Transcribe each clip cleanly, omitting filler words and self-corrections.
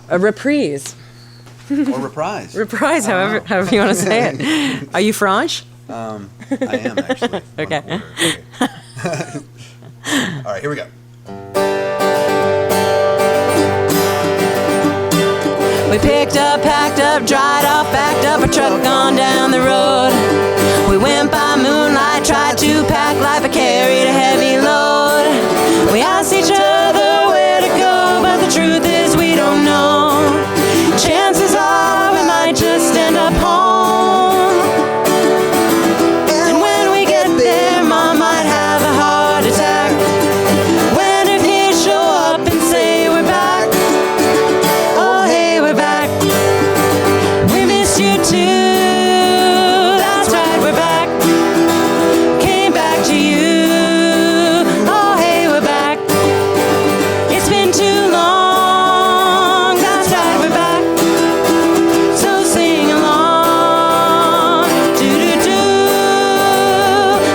A reprise. Or reprise. Reprise, however you want to say it. Are you French? I am, actually. Okay. All right, here we go. We picked up, packed up, dried off, backed up a truck on down the road. We went by moonlight, tried to pack life, but carried a heavy load. We asked each other where to go, but the truth is we don't know. Chances are we might just end up home. And when we get there, Mom might have a heart attack. When her kids show up and say we're back. Oh, hey, we're back. We missed you too. That's right, we're back. Came back to you. Oh, hey, we're back. It's been too long. That's right, we're back. So sing along. Do-do-do.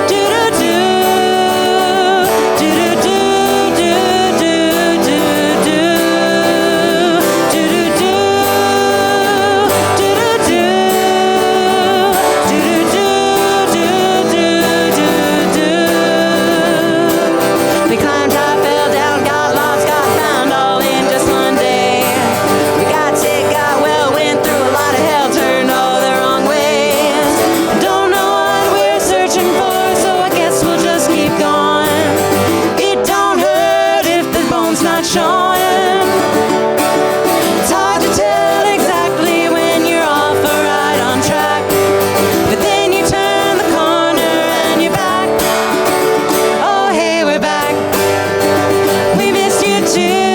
Do-do-do. Do-do-do. Do-do-do-do-do. Do-do-do. Do-do-do. Do-do-do-do-do-do. We climbed high, fell down, got lost, got found, all in just one day. We got sick, got well, went through a lot of hell, turned all the wrong ways. Don't know what we're searching for, so I guess we'll just keep going. It don't hurt if the bone's not showing. It's hard to tell exactly when you're off or right on track. But then you turn the corner and you're back. Oh, hey, we're back. We missed you too.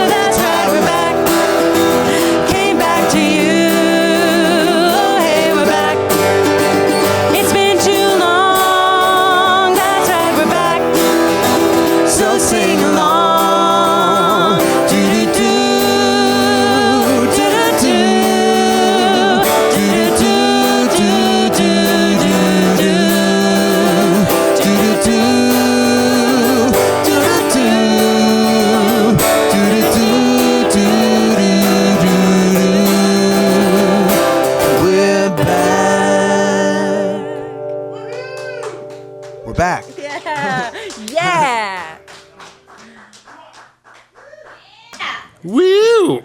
That's right, we're back. Came back to you. Oh, hey, we're back. It's been too long. That's right, we're back. So sing along. Do-do-do. Do-do-do. Do-do-do. Do-do-do-do-do. Do-do-do. We're back. We're back. Yeah. Yeah. Woo!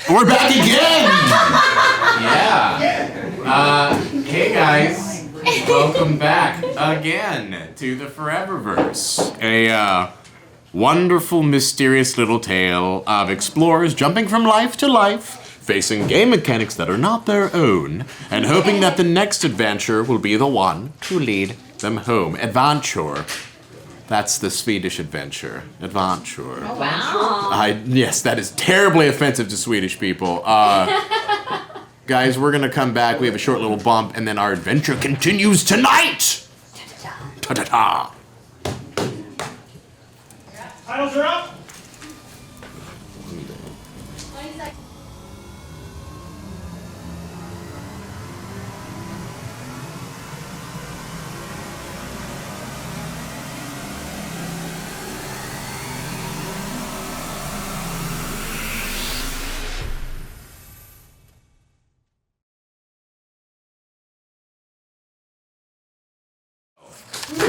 We're back again! Yeah. Hey guys. Welcome back again to the ForeverVerse. A wonderful, mysterious little tale of explorers jumping from life to life, facing game mechanics that are not their own, and hoping that the next adventure will be the one to lead them home. Adventure. That's the Swedish adventure. Adventure. Oh, wow. Yes, that is terribly offensive to Swedish people. Guys, we're gonna come back. We have a short little bump, and then our adventure continues tonight. Ta-ta-ta. Titles are up.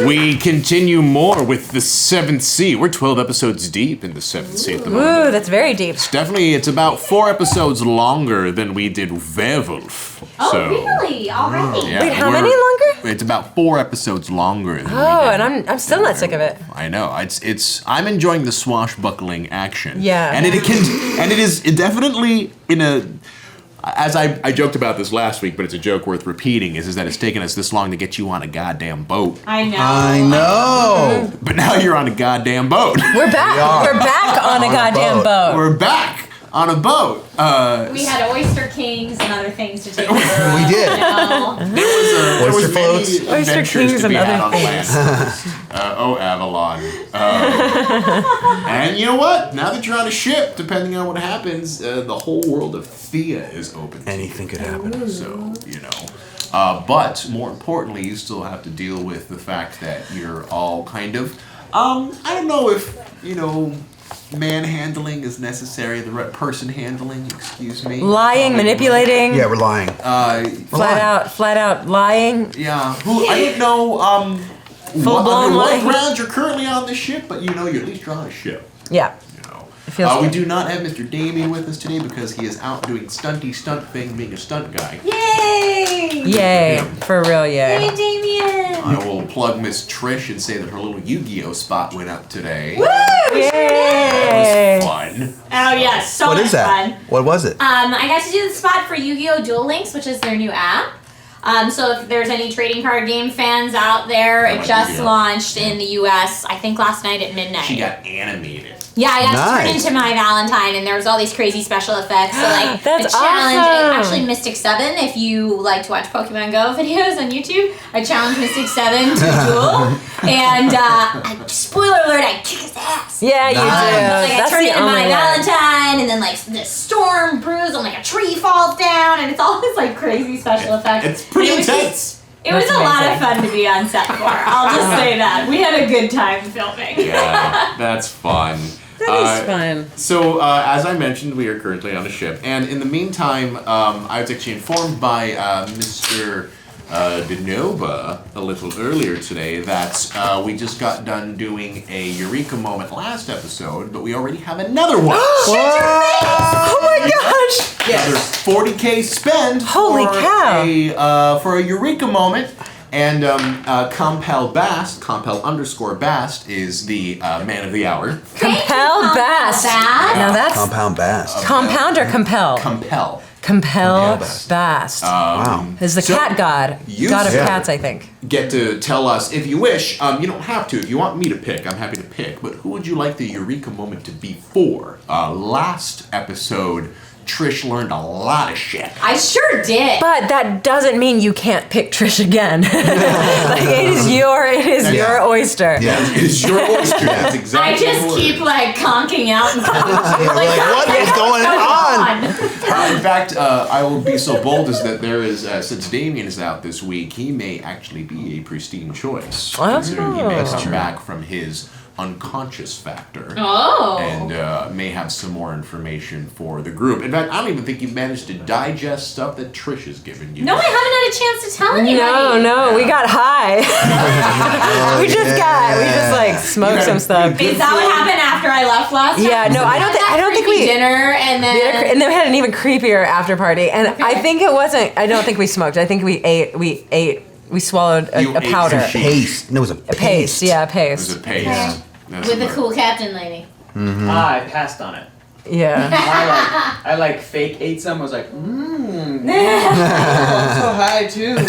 We continue more with the 7th Sea. We're 12 episodes deep in the 7th Sea at the moment. Ooh, that's very deep. It's about 4 episodes longer than we did Werewolf. Oh, So, really? Already? yeah, Wait, how we're- many longer? It's about 4 episodes longer than we Oh, did. and I'm still not sick of it. I know. I'm enjoying the swashbuckling action. Yeah. And it is definitely in a, as I joked about this last week, but it's a joke worth repeating, is that it's taken us this long to get you on a goddamn boat. I know. I know. But now you're on a goddamn boat. We're back. We're back on a goddamn boat. We're back on a boat. We had Oyster Kings and other things to take care of. We did. You know? There was Oyster many floats. Oyster adventures Kings to be and had other on the land. Oh, Avalon. And you know what? Now that you're on a ship, depending on what happens, the whole world of Thea is open to you. Anything could happen. So, you know. But more importantly, you still have to deal with the fact that you're all kind of, I don't know if, you know, manhandling is necessary. The right person handling. Excuse me. Lying, manipulating. Yeah, we're lying. Flat out lying. Yeah. Who I don't know. Full-blown what lying. grounds you're currently on the ship, but you know you're at least drawing a ship. Yeah. It feels We good. do not have Mr. Damion with us today because he is out doing stunt thing, being a stunt guy. Yay! Yay. For real, yay. Yay, Damion! I will plug Miss Trish and say that her little Yu-Gi-Oh spot went up today. Woo! Yay. That was fun. Oh yes, so What much is that? fun. What was it? I got to do the spot for Yu-Gi-Oh! Duel Links, which is their new app. So if there's any trading card game fans out there, it just Yu-Gi-Oh. launched in the U.S. I think last night at midnight. She got animated. Yeah, I got Nice. turned into my Valentine, and there was all these crazy special effects. So like That's the challenge, awesome. actually Mystic 7. If you like to watch Pokemon Go videos on YouTube, I challenged Mystic 7 to a duel, and spoiler alert, I kick his ass. Yeah, you do. Nice. Like I That's turned the into my only way. Valentine, and then like this storm brews, and like a tree falls down, and it's all this like crazy special effects. It's pretty And it was intense. just- It was That's a lot of amazing. fun to be on set for. I'll just say that. We had a good time filming. Yeah, that's fun. That is fun. So, as I mentioned, we are currently on a ship, and in the meantime, I was actually informed by Mr. Denova a little earlier today that we just got done doing a Eureka moment last episode, but we already have another one. Oh my gosh. Another 40K spend Holy cow. For a Eureka moment. And Compel _Bast is the man of the hour. Compel Bast. Now that's Compound Bass. compound or compel? Compel. Compel Bast. Bast. Wow. Is the so cat god. you God of said- cats, I think. Get to tell us, if you wish, you don't have to. If you want me to pick, I'm happy to pick. But who would you like the Eureka moment to be for? Last episode, Trish learned a lot of shit. I sure did. But that doesn't mean you can't pick Trish again. Like it is your oyster. Yeah. It is your oyster. That's exactly I just the word. keep like conking out and Yeah, we're like, what is going on? In fact, I will be so bold as that there is, since Damion is out this week, he may actually be a pristine choice. Oh. Considering he may That's come true. back from his unconscious factor. Oh. And may have some more information for the group. In fact, I don't even think you've managed to digest stuff that Trish has given you. No, I haven't had a chance to tell anybody. No, we got high. we just like smoked some stuff. Is that what happened after I left last time? Yeah, no, I don't think we dinner and then and then we had an even creepier after party. And I think it wasn't. I don't think we smoked. I think we ate. We swallowed You a ate powder. some shit. Paste. No, it was a paste. Paste. Yeah, It was paste. a paste. Okay. That's with the what- cool captain lady. I passed on it. Yeah. I like fake ate some. I was like, I'm so high too. Whoa.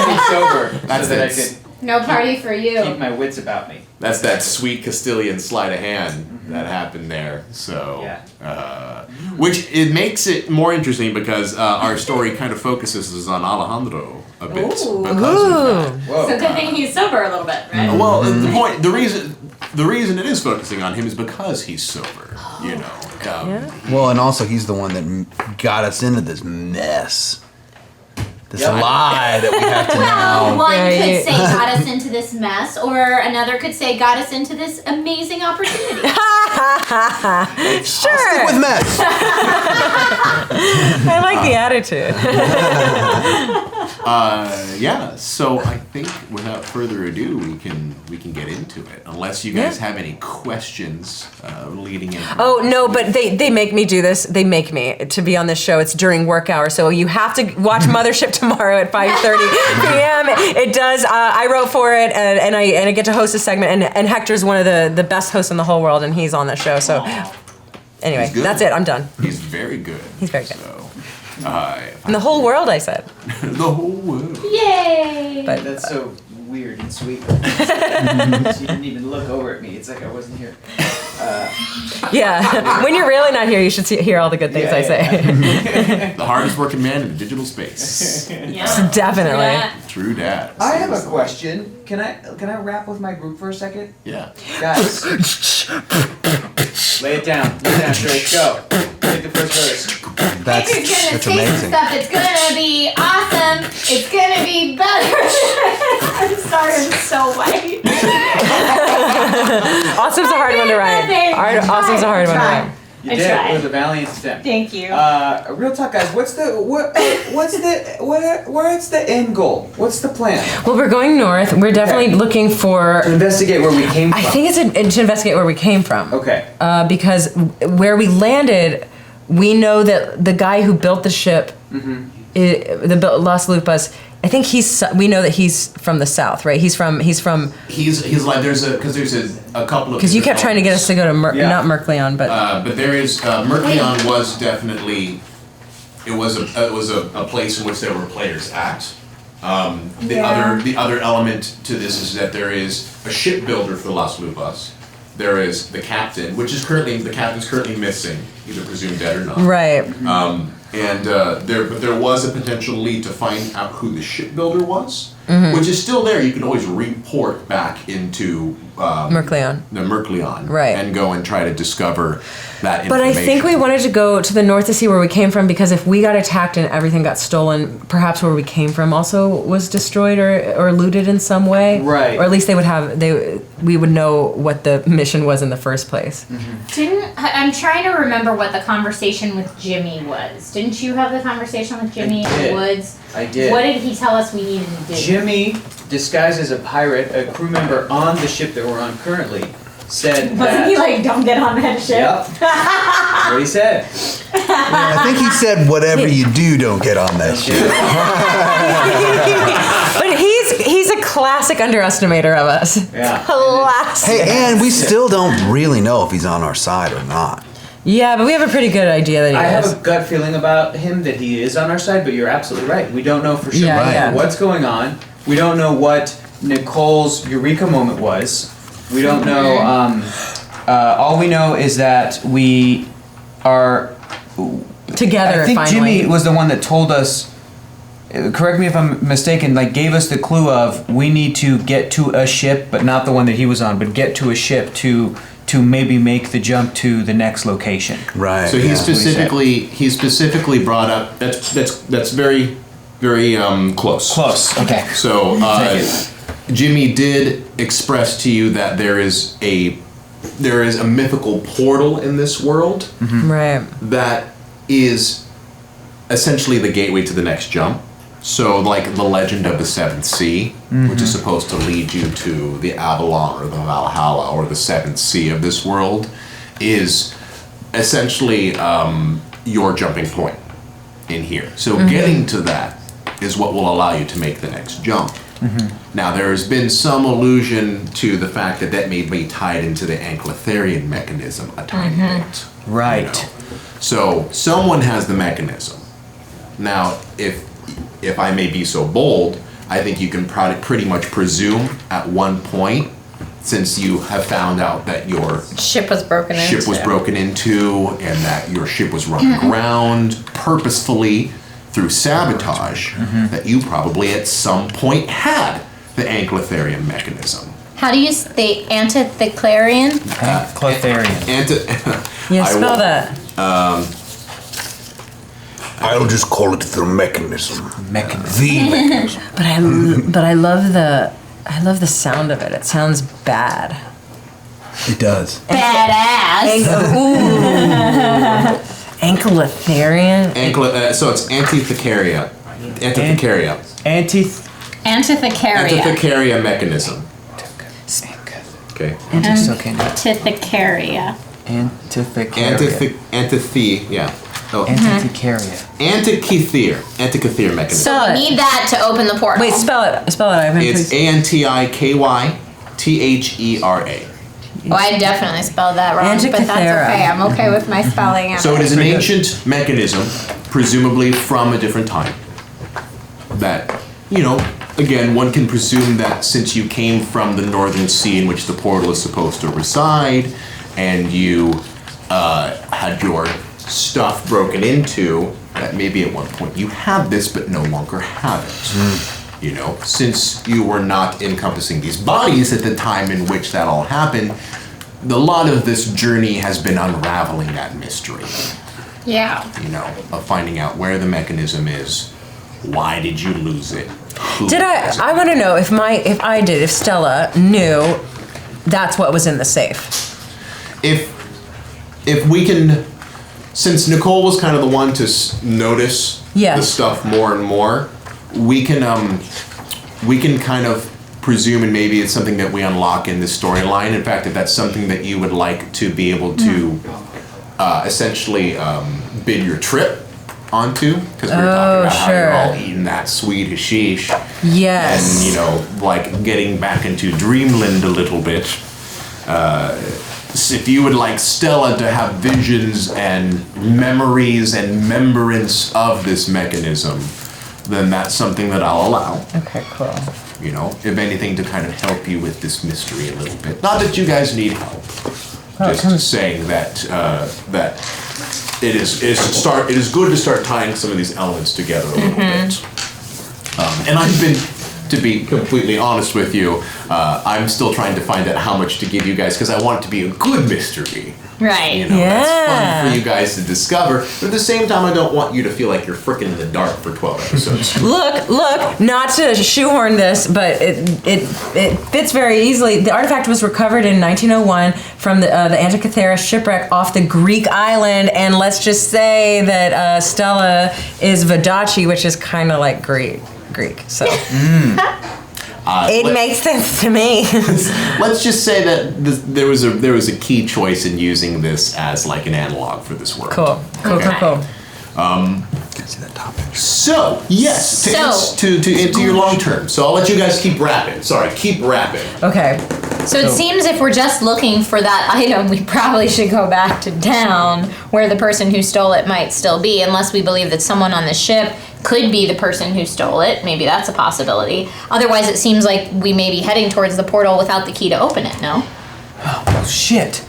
Stay sober That's so that I it. can No party for keep you. my wits about me. That's that sweet Castilian sleight of hand that happened there. So, Yeah. which it makes it more interesting because our story kind of focuses on Alejandro a bit Ooh. because of that. Whoa. So good thing he's sober a little bit, right? Well, the reason it is focusing on him is because he's sober. You know. Well, and also he's the one that got us into this mess. This Yeah. lie that we have to now. One Yeah, could you- say got us into this mess, or another could say got us into this amazing opportunity. Sure. Stick with mess. I like the attitude. Yeah. So I think without further ado, we can get into it. Unless you guys have any questions leading in. Oh no, but they make me do this. They make me to be on this show. It's during work hour, so you have to watch Mothership tomorrow at 5:30 p.m. It does. I wrote for it, and I get to host a segment. And Hector's one of the best hosts in the whole world, and he's on the show. So anyway, He's good. that's it. I'm done. He's very good. He's very good. So, In the whole world, I said. the whole world. Yay! But That's so weird and sweet. So you didn't even look over at me. It's like I wasn't here. yeah, when you're really not here, you should hear all the good things I say. The hardest working man in the digital space. Yeah. Definitely. Yeah. True dat. I have a question. Can I rap with my group for a second? Yeah. Guys. Lay it down. Trish. Go. take the first verse. That's Hector's gonna it's say some amazing. stuff. It's gonna be awesome. It's gonna be better. I'm sorry, I'm so white. Awesome's a hard one to write. Awesome's a hard one to write. You I did. tried. It was a valiant attempt. Thank you. Real talk, guys. What's the end goal? What's the plan? Well, we're going north. We're definitely looking for. To investigate where we came from. I think it's to investigate where we came from. Okay. Because where we landed, we know that the guy who built the ship, the Las Lupas, I think we know that he's from the south, right? He's like there's a couple of. Because you kept trying to get us to go to not Mercleon, but there is Mercleon was definitely it was a place in which there were players at. The other element to this is that there is a shipbuilder for Las Lupas. There is the captain, the captain's currently missing, either presumed dead or not. right. There was a potential lead to find out who the shipbuilder was, which is still there. You can always report back into Mercleon. the Mercleon, Right. and go and try to discover that But information. I think we wanted to go to the north to see where we came from, because if we got attacked and everything got stolen, perhaps where we came from also was destroyed or looted in some way. Right. Or at least we would know what the mission was in the first place. I'm trying to remember what the conversation with Jimmy was. Didn't you have the conversation with Jimmy in the did. woods? I did. What did he tell us we needed to do? Jimmy, disguised as a pirate, a crew member on the ship that we're on currently, said that. Wasn't he like, don't get on that ship? Yep. That's what he said. I think he said, "Whatever you do, don't get on that ship." But he's a classic underestimator of us. Yeah. Classic. Hey, and we still don't really know if he's on our side or not. Yeah, but we have a pretty good idea that he I is. have a gut feeling about him that he is on our side, but you're absolutely right. We don't know for sure Yeah, yeah. what's going on. We don't know what Nicole's eureka moment was. We don't know. All we know is that we are Together, I think finally. Jimmy was the one that told us. Correct me if I'm mistaken. Like, gave us the clue of we need to get to a ship, but not the one that he was on, but get to a ship to maybe make the jump to the next location. Right. So yeah. he specifically brought up that's very very close. Close. Okay. So Jimmy did express to you that there is a mythical portal in this world Right. that is essentially the gateway to the next jump. So, like the legend of the Seventh Sea, which is supposed to lead you to the Avalon or the Valhalla or the Seventh Sea of this world, is essentially your jumping point in here. So, getting to that is what will allow you to make the next jump. Now, there has been some allusion to the fact that may be tied into the Anklotherian mechanism a tiny bit. Right. You know? So, someone has the mechanism. Now, if I may be so bold, I think you can pretty much presume at one point, since you have found out that your Ship was broken into and that your ship was run aground purposefully through sabotage, that you probably at some point had the Anklotherian mechanism. How do you say antitheclarian? Clotharian. Yeah, spell that. I'll just call it the mechanism. The mechanism. But I love the sound of it. It sounds bad. It does. Badass. Anklotherian. So it's Antithecaria. Antithecaria. Antithecaria. Antithecaria mechanism. Okay. Antithecaria. Yeah. Oh. Antithecaria. Antikythera mechanism. So we need that to open the portal. Wait, spell it. It's ANTIKYTHERA. Oh, I definitely spelled that wrong, but that's Antikythera. okay. I'm okay with my spelling. So it is an ancient mechanism, presumably from a different time. That, again, one can presume that since you came from the northern sea in which the portal is supposed to reside, and you had your stuff broken into, that maybe at one point you had this but no longer have it. Since you were not encompassing these bodies at the time in which that all happened, a lot of this journey has been unraveling that mystery. Yeah. You know, of finding out where the mechanism is. Why did you lose it? Who Did has it? I want to know if Stella knew that's what was in the safe. If we can, since Nicole was kind of the one to notice Yes. the stuff more and more, we can kind of presume, and maybe it's something that we unlock in this storyline. In fact, if that's something that you would like to be able to essentially bid your trip onto, because we were talking about how you're all eating that sweet hashish. Yes. And, you know, like getting back into dreamland a little bit. If you would like Stella to have visions and memories and remembrance of this mechanism, then that's something that I'll allow. Okay, cool. You know, if anything, to kind of help you with this mystery a little bit. Not that you guys need help. Just saying that that it is good to start tying some of these elements together a little bit. And I've been, to be completely honest with you, I'm still trying to find out how much to give you guys, because I want it to be a good mystery. Right. You know, that's fun for you guys to discover, but at the same time, I don't want you to feel like you're freaking in the dark for 12 episodes. Look, not to shoehorn this, but it fits very easily. The artifact was recovered in 1901 from the Antikythera shipwreck off the Greek island, and let's just say that Stella is Vadachi, which is kind of like Greek. So it makes sense to me. Let's just say that there was a key choice in using this as like an analog for this world. Cool. See that top picture. So yes, to into your long term. So I'll let you guys keep rapping. Sorry, keep rapping. Okay. So it seems if we're just looking for that item, we probably should go back to town where the person who stole it might still be, unless we believe that someone on the ship could be the person who stole it. Maybe that's a possibility. Otherwise, it seems like we may be heading towards the portal without the key to open it, no? Oh, shit.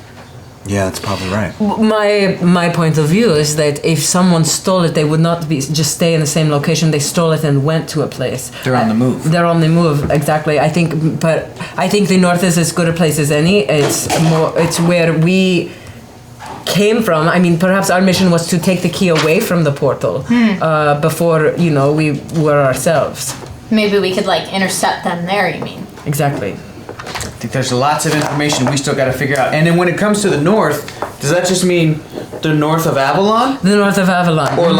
Yeah, that's probably right. My point of view is that if someone stole it, they would not just stay in the same location. They stole it and went to a place. They're on the move. They're on the move, exactly. I think the north is as good a place as any. It's where we came from. I mean, perhaps our mission was to take the key away from the portal before we were ourselves. Maybe we could intercept them there, you mean? Exactly. I think there's lots of information we still got to figure out. And then when it comes to the north, does that just mean the north of Avalon? The north of Avalon. Or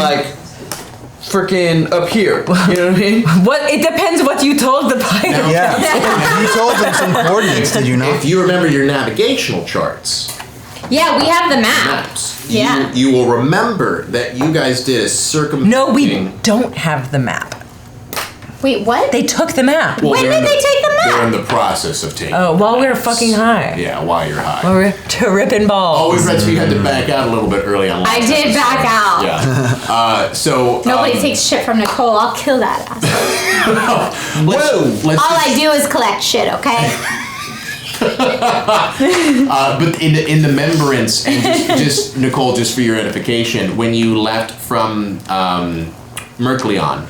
freaking up here? You know what I mean? It depends what you told the pilot. Yeah. You told them some coordinates, did you not? If you remember your navigational charts, Yeah, we have the map. maps, Yeah. you will remember that you guys did a circumventing. No, we don't have the map. Wait, what? They took the map. Well, When they're did in they take the map? They're in the process of taking. Oh, while we were maps. fucking high. Yeah, while you're high. While we were tripping balls. Always read so you had to back out a little bit early on. I did back out. Yeah. So. Nobody takes shit from Nicole. I'll kill that asshole. Let's All I do is collect shit, okay? But in the remembrance, and just Nicole, just for your edification, when you left from Mercleon,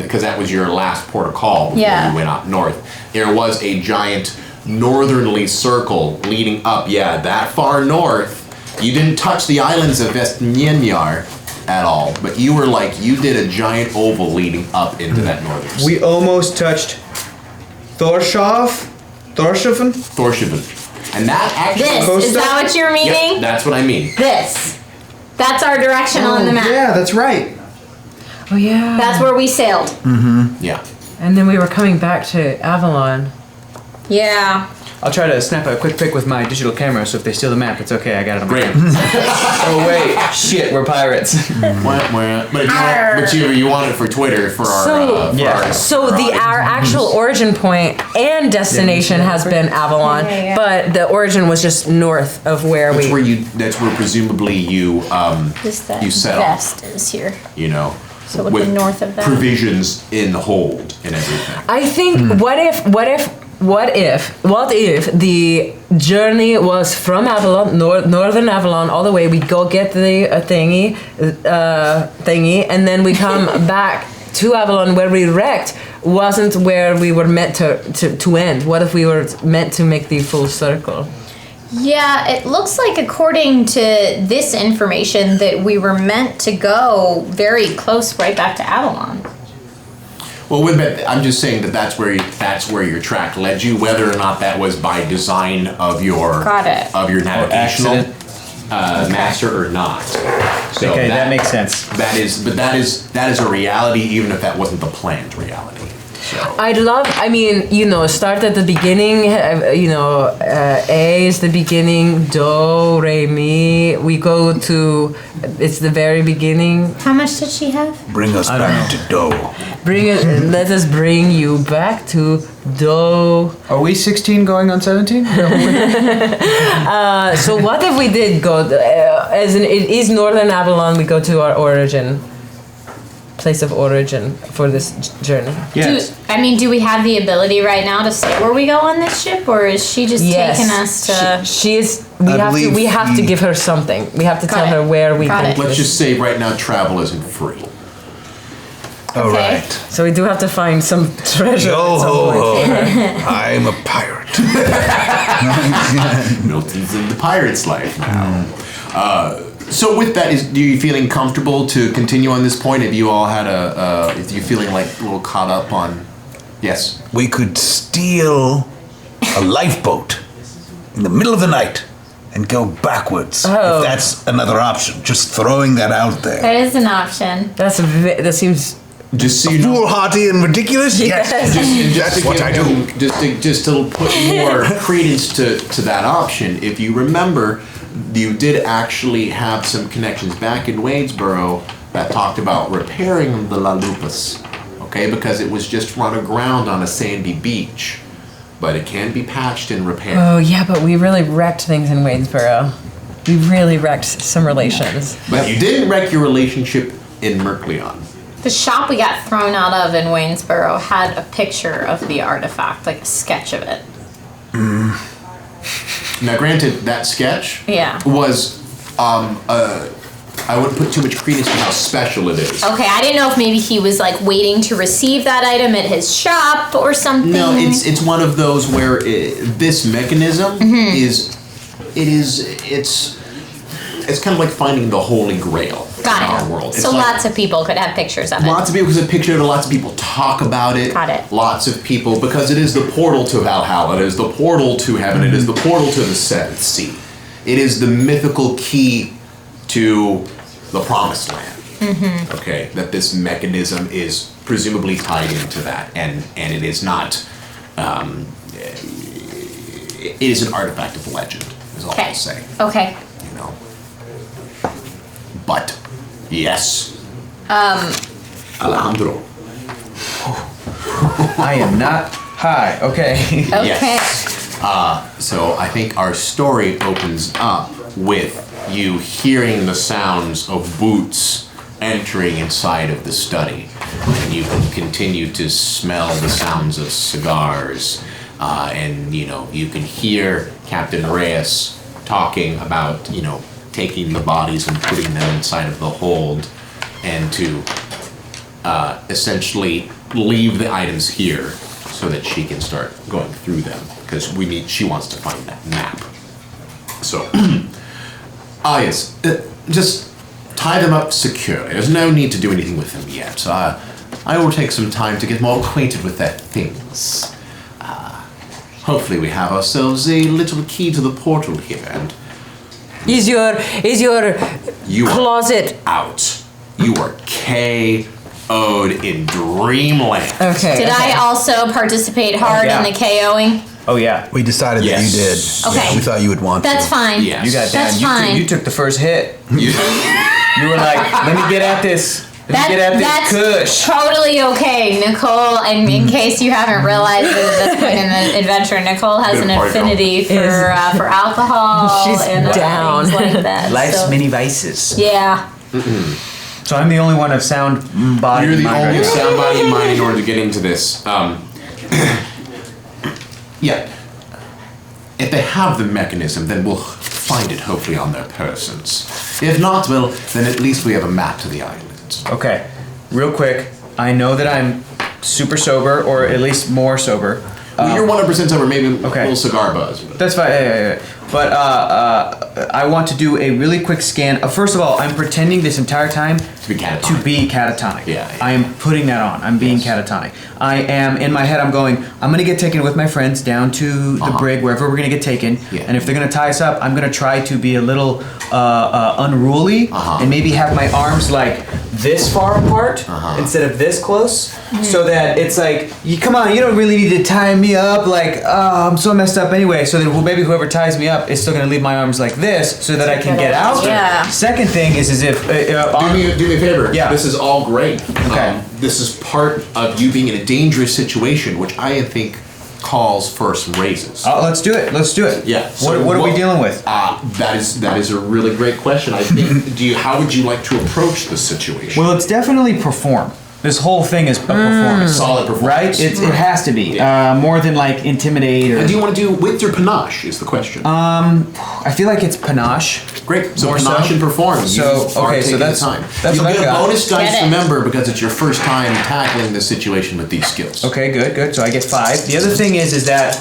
because that was your last port of call before Yeah. you went up north, there was a giant northerly circle leading up. Yeah, that far north. You didn't touch the islands of Vestmynyar at all, but you did a giant oval leading up into that northern sea. We almost touched Thorshaven? Thorshaven. And that actually... This, is that what you're meaning? Yep, that's what I mean. This. That's our directional in the map. Yeah, that's right. Oh, yeah. That's where we sailed. Yeah. And then we were coming back to Avalon. Yeah. I'll try to snap a quick pic with my digital camera, so if they steal the map, it's okay, I got it on my Great. phone. Oh wait, shit, we're pirates. But if you want it for Twitter for our So our actual origin point and destination has been Avalon, Yeah. but the origin was just north of where that's where presumably you you set off, Vest is here. you know. So look north of that. Provisions in the hold and everything. I think what if the journey was from Avalon, northern Avalon, all the way? We go get the thingy, and then we come back to Avalon where we wrecked. Wasn't where we were meant to end. What if we were meant to make the full circle? Yeah, it looks like according to this information that we were meant to go very close right back to Avalon. Well, I'm just saying that's where your track led you, whether or not that was by design of your navigational master or not. So okay, that makes sense. That is a reality, even if that wasn't the planned reality. So. Start at the beginning, A is the beginning, do, re, mi. We go to, it's the very beginning. How much did she have? Bring us back to do. Let us bring you back to do. Are we 16 going on 17? So what if we did go, it is Northern Avalon, we go to our place of origin for this journey. Yes. Do we have the ability right now to say where we go on this ship, or is she just taking us to? She is. We have to give her something. We have to tell her where we can. Let's just say right now travel isn't free. All right. So we do have to find some treasure. Yo ho ho! I'm a pirate. Milton's in the pirate's life now. So with that, are you feeling comfortable to continue on this point? Have you all had are you feeling like a little caught up on? Yes. We could steal a lifeboat in the middle of the night and go backwards. Oh. If that's another option. Just throwing that out there. That is an option. That seems. Just so you know. Foolhardy and ridiculous? Yes. That's what I do. Just to put more credence to that option, if you remember, you did actually have some connections back in Wadesboro that talked about repairing the La Lupas, okay? Because it was just run aground on a sandy beach, but it can be patched and repaired. Oh yeah, but we really wrecked things in Wadesboro. We really wrecked some relations. But you didn't wreck your relationship in Mercleon. The shop we got thrown out of in Waynesboro had a picture of the artifact, like a sketch of it. Now, granted, that sketch was, I wouldn't put too much credence to how special it is. Okay, I didn't know if maybe he was like waiting to receive that item at his shop or something. No, it's one of those where this mechanism it's kind of like finding the Holy Grail in our world. So lots of people could have pictures of it. Lots of people could have pictures of it. Lots of people talk about it. Got it. Lots of people, because it is the portal to Valhalla. It is the portal to heaven. It is the portal to the seventh sea. It is the mythical key to the promised land. Okay, that this mechanism is presumably tied into that, and it is not. It is an artifact of legend. Is all I'll say. Okay. You know. But yes. Alejandro. I am not high. Okay. Yes. So I think our story opens up with you hearing the sounds of boots entering inside of the study. And you can continue to smell the sounds of cigars. And, you can hear Captain Reyes talking about, taking the bodies and putting them inside of the hold, and to essentially leave the items here so that she can start going through them, because she wants to find that map. So, yes, just tie them up securely. There's no need to do anything with them yet. I will take some time to get more acquainted with their things. Hopefully we have ourselves a little key to the portal here, and Is your closet out? You are KO'd in Dreamland. Okay. Did I also participate hard in the KOing? Oh yeah. We decided that you did. Okay. We thought you would want That's to. fine. Yes. You got That's down. fine. You took the first hit. You were like, let me get at this. Let me get at this That's kush. totally okay, Nicole. And in case you haven't realized it at this point in the adventure, Nicole has an affinity for alcohol She's and down. things like that. Life's so, many vices. yeah. So I'm the only one of sound body. You're the mind only right now. sound body and mind in order to get into this. Yeah. If they have the mechanism, then we'll find it hopefully on their persons. If not, well, then at least we have a map to the island. Okay, real quick. I know that I'm super sober, or at least more sober. Well, you're 100% sober, maybe a okay. little cigar buzz. That's fine. Yeah. but I want to do a really quick scan. First of all, I'm pretending this entire time To be catatonic. Yeah. I am putting that on. I'm being catatonic. I am, in my head, I'm going, I'm going to get taken with my friends down to the brig, wherever we're going to get taken. Yeah. And if they're going to tie us up, I'm going to try to be a little unruly and maybe have my arms like this far apart instead of this close, so that it's like, come on, you don't really need to tie me up. Like, I'm so messed up anyway. So that maybe whoever ties me up is still going to leave my arms like this, so that I can get out. Yeah. Second thing is if Do me a favor. Yeah. This is all great. Okay. This is part of you being in a dangerous situation, which I think calls for some raises. let's do it. Yeah. What are we dealing with? That is a really great question. I think. How would you like to approach this situation? Well, it's definitely perform. This whole thing is a performance. Solid performance. Right? It has to be. More than like intimidate or... And do you want to do wit or panache is the question. I feel like it's panache. Great. So More panache so? and perform. So, okay, so that's time. that's You'll what get I a got. bonus dice, Get it. remember, because it's your first time tackling this situation with these skills. Okay, good. So I get 5. The other thing is that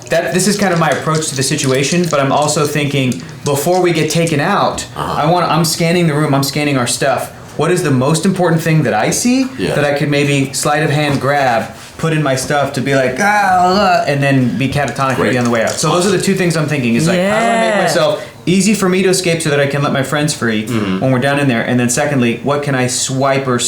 this is kind of my approach to the situation, but I'm also thinking before we get taken out, I'm scanning the room, I'm scanning our stuff. What is the most important thing that I see that I could maybe sleight of hand grab, put in my stuff to be like, and then be catatonic maybe on the way out. So those are the two things I'm thinking is like, how do I make myself easy for me to escape so that I can let my friends free when we're down in there? And then secondly, what can I swiper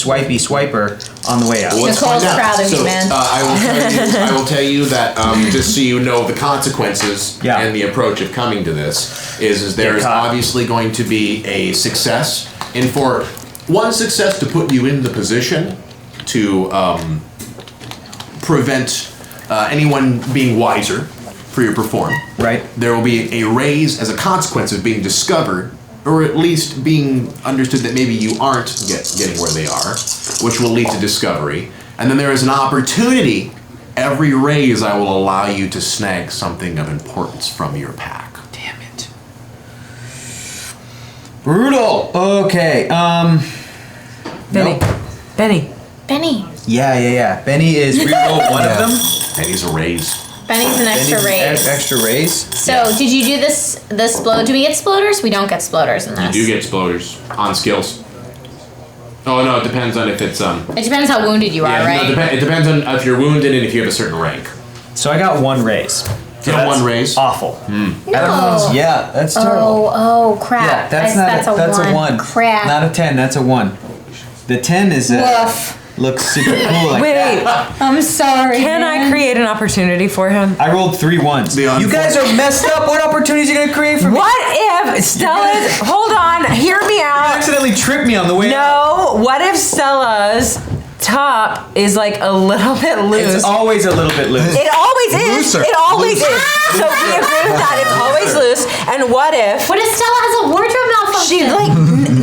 on the way out? Well, let's Nicole's find out. proud of you, So, man. I will tell you that just so you know the consequences and the approach of coming to this is there is obviously going to be a success, and for one success to put you in the position to prevent anyone being wiser for your perform. Right. There will be a raise as a consequence of being discovered, or at least being understood that maybe you aren't getting where they are, which will lead to discovery. And then there is an opportunity. Every raise I will allow you to snag something of importance from your pack. Damn it. Brutal. Okay. Benny. Benny. Yeah. Benny is reroll one of them. Penny's a raise. Benny's an extra raise. Extra raise. So, did you do this blow? Do we get sploders? We don't get sploders in this. You do get exploders on skills. Oh no, it depends on if it's It depends how wounded you are, right? No, it depends on if you're wounded and if you have a certain rank. So I got 1 raise. You got 1 raise. Awful. No. Yeah, that's terrible. Oh, crap. Yeah, that's a 1. Crap. Not a 10, that's a 1. The 10 is Woof. looks super cool like Wait, I'm sorry. can I create an opportunity for him? I rolled 3 1s. You guys are messed up. What opportunities are you gonna create for me? What if Stella's, hold on, hear me You out. accidentally tripped me on the way. No, what if Stella's top is like a little bit loose? It's always a little bit loose. It always is. Looser. It always is. So we agree with that. It's always loose. And what if What if Stella has a wardrobe malfunction? she like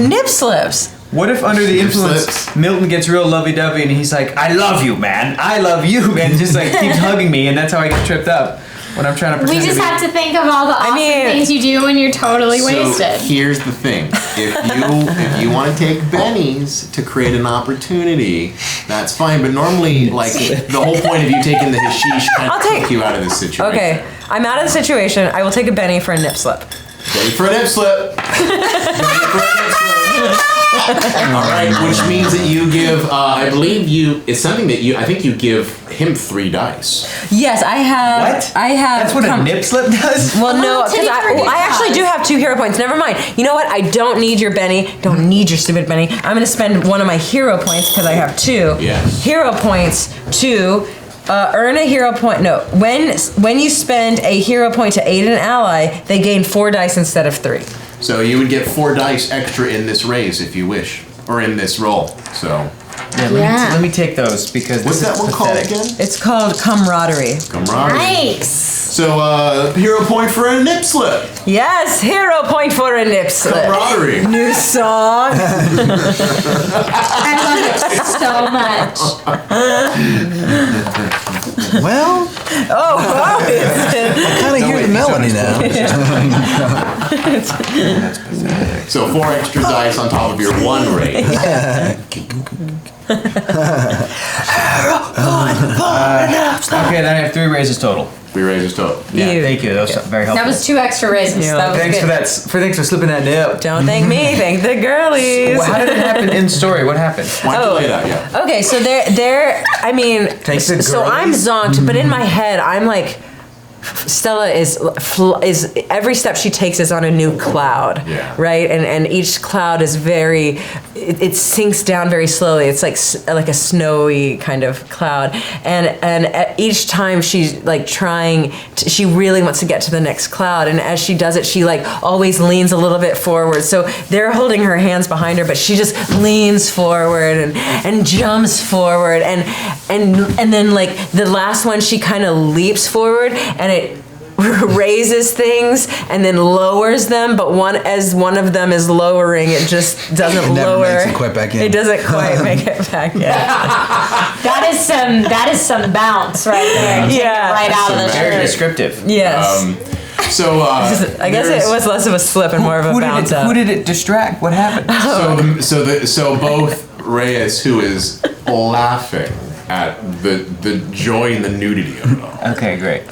nip slips? What if under the influence, Milton gets real lovey-dovey and he's like, I love you, man. I love you, man. Just like keeps hugging me, and that's how I get tripped up when I'm trying to pretend We just to be. have to think of all the awesome things you do when you're totally wasted. So here's the thing: if you want to take bennies to create an opportunity, that's fine. But normally, like the whole point of you taking the hashish kind of take you out of this situation. Okay, I'm out of the situation. I will take a Benny for a nip slip. Benny for a nip slip. Benny for a nip slip. All right, which means that you give. I believe it's something that I think you give him 3 dice. Yes, I have. What? I have. That's what a nip slip does? Well, no, Take because it for I actually do have 2 hero points. Never mind. You know what? I don't need your Benny. Don't need your stupid Benny. I'm going to spend one of my hero points because I have 2. Yes. Hero points to earn a hero point. No, when you spend a hero point to aid an ally, they gain 4 dice instead of 3. So you would get 4 dice extra in this raise if you wish, or in this roll. So Let me take those because what's this that is one called pathetic. again? It's called camaraderie. Camaraderie. Nice. So hero point for a nip slip. Yes, hero point for a nip slip. Camaraderie. New song. I love it so much. Well, Oh, I kind of hear the melody now. So 4 extra dice on top of your 1 raise. Okay, then I have 3 raises total. 3 raises total. Yeah, You- thank you. That was very helpful. That was 2 extra raises. Yeah. That was Thanks good. for that. Thanks for slipping that nip. Don't thank me, thank the girlies. Well, how did it happen in story? What happened? Why don't you lay that? Yeah. Okay, so I mean, Thank the so I'm girlies. zonked, but in my head, I'm like, Stella is every step she takes is on a new cloud, Yeah. right? And each cloud is very, it sinks down very slowly. It's like a snowy kind of cloud, and each time she's like she really wants to get to the next cloud, and as she does it, she like always leans a little bit forward. So they're holding her hands behind her, but she just leans forward and jumps forward, and then like the last one, she kind of leaps forward and it raises things and then lowers them, but as one of them is lowering, it just doesn't It never lower. makes it quite back in. It doesn't quite make it back in. That is some bounce right there. Take it Yeah. right out of the Very shirt. descriptive. Yes. So I guess it was less of a slip and more of a bounce Who up. did it distract? What happened? So both Reyes, who is laughing at the joy and the nudity of it all, Okay, great.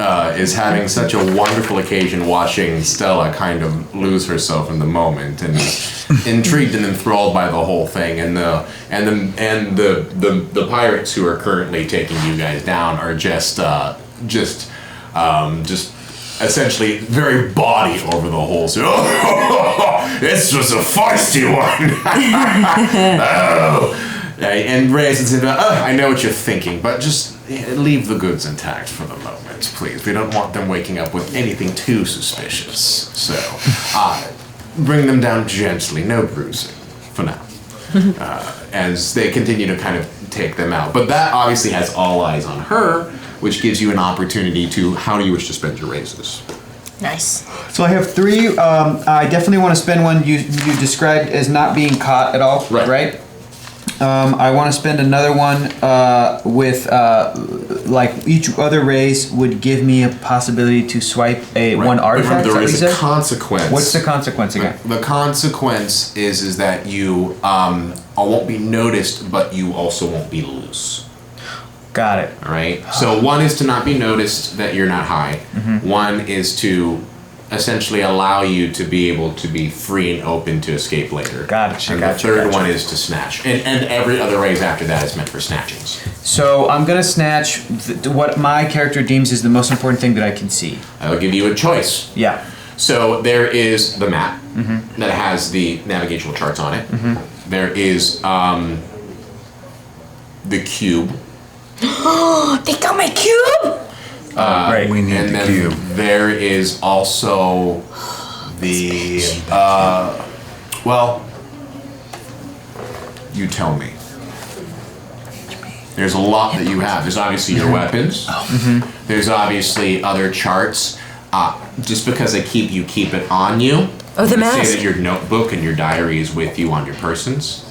is having such a wonderful occasion watching Stella kind of lose herself in the moment and intrigued and enthralled by the whole thing, and the pirates who are currently taking you guys down are just essentially very body over the whole. So, it's just a feisty one. Oh. And Reyes said, I know what you're thinking, but just leave the goods intact for the moment, please. We don't want them waking up with anything too suspicious. So, bring them down gently, no bruising, for now. As they continue to kind of take them out. But that obviously has all eyes on her, which gives you an opportunity to, how do you wish to spend your raises? Nice. So I have 3. I definitely want to spend one you described as not being caught at all, right? I want to spend another one with like each other raise would give me a possibility to swipe one artifact. There is a said? consequence. What's the consequence again? The consequence is that you won't be noticed, but you also won't be loose. Got it. All right. So one is to not be noticed that you're not high. Mm-hmm. One is to essentially allow you to be able to be free and open to escape later. Gotcha, And gotcha, the third gotcha. one is to snatch, and every other raise after that is meant for snatchings. So I'm gonna snatch what my character deems is the most important thing that I can see. I'll give you a choice. Yeah. So there is the map Mm-hmm. that has the navigational charts on it. There is the cube. They got my cube. Right. We need And the then cube. there is also the, well, you tell me. There's a lot that you have. There's obviously your weapons. There's obviously other charts. Just because I keep it on you. Oh, the Say mask. that your notebook and your diary is with you on your persons.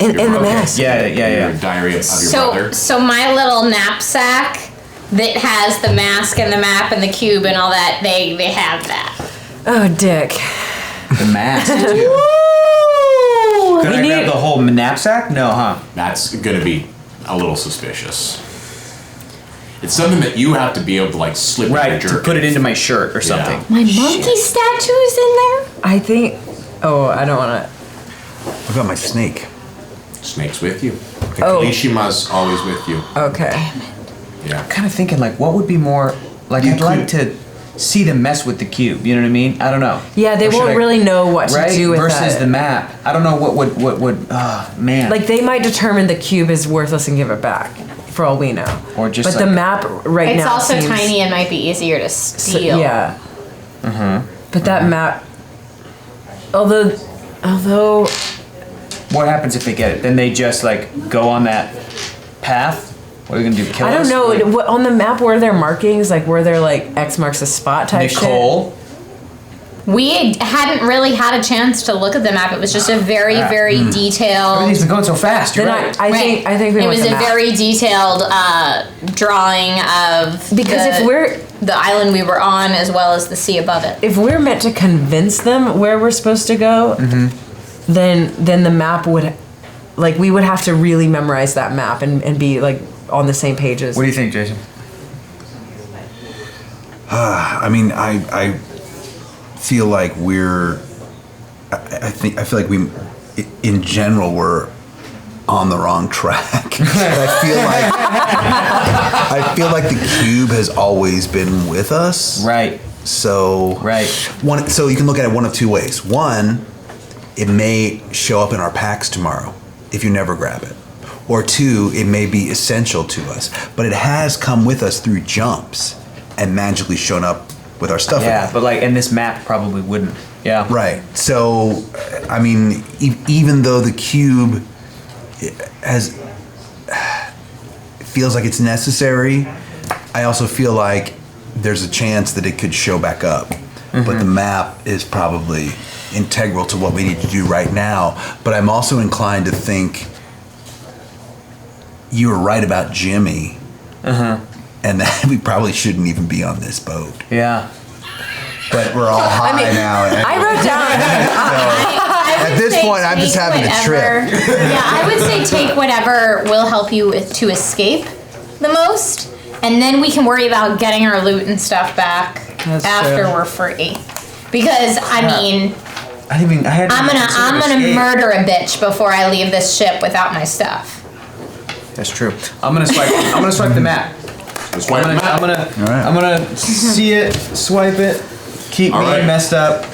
And the Okay. mask. Yeah. Your diary of your brother. So my little knapsack that has the mask and the map and the cube and all that, they have that. Oh, Dick. The mask too. Could I grab the whole knapsack? No, huh? That's gonna be a little suspicious. It's something that you have to be able to like slip in your Right. To jerkin. put it into my shirt or something. My monkey statue is in there? I think. Oh, I don't want to. What about my snake? Snake's with you. Oh. Karishima's always with you. Okay. Yeah. Kind of thinking like, what would be more like? You I'd like could- to see them mess with the cube. You know what I mean? I don't know. Yeah, they Or should won't I- really know what right? to do with versus that. the map. I don't know what would. Oh man. Like they might determine the cube is worthless and give it back, for all we know. Or just But the like- map right It's now. also seems, tiny and might be easier to steal. Yeah. But that map. Although. What happens if they get it? Then they just like go on that path. What are they gonna do? Kill I don't us? know. Like, What, on the map, were there markings? Like, were there like X marks a spot type Nicole. We hadn't really had a chance to look at the map. It was just a very, very detailed. Everything's been going so fast. shit? You're Then right. I think we it went was the a map. very detailed drawing of Because if we're the island we were on as well as the sea above it. if we're meant to convince them where we're supposed to go, then the map would, like, we would have to really memorize that map and be like on the same pages. What do you think, Jason? I mean, I feel like I feel like we, in general, we're on the wrong track. I feel like the cube has always been with us. Right. So so you can look at it one of two ways. One, it may show up in our packs tomorrow if you never grab it. Or two, it may be essential to us. But it has come with us through jumps and magically shown up with our stuff. Yeah, again. but like, and this map probably wouldn't. Yeah. Right. So, I mean, even though the cube feels like it's necessary, I also feel like there's a chance that it could show back up. Mm-hmm. But the map is probably integral to what we need to do right now. But I'm also inclined to think you were right about Jimmy. And that we probably shouldn't even be on this boat. Yeah. But we're all high now. I wrote down. At this point, I'm just having a trip. Yeah, I would say take whatever will help you to escape the most, and then we can worry about getting our loot and stuff back after we're free. Because I mean, I'm gonna murder a bitch before I leave this ship without my stuff. That's true. I'm gonna swipe the map. I'm gonna see it, swipe it, keep me messed up.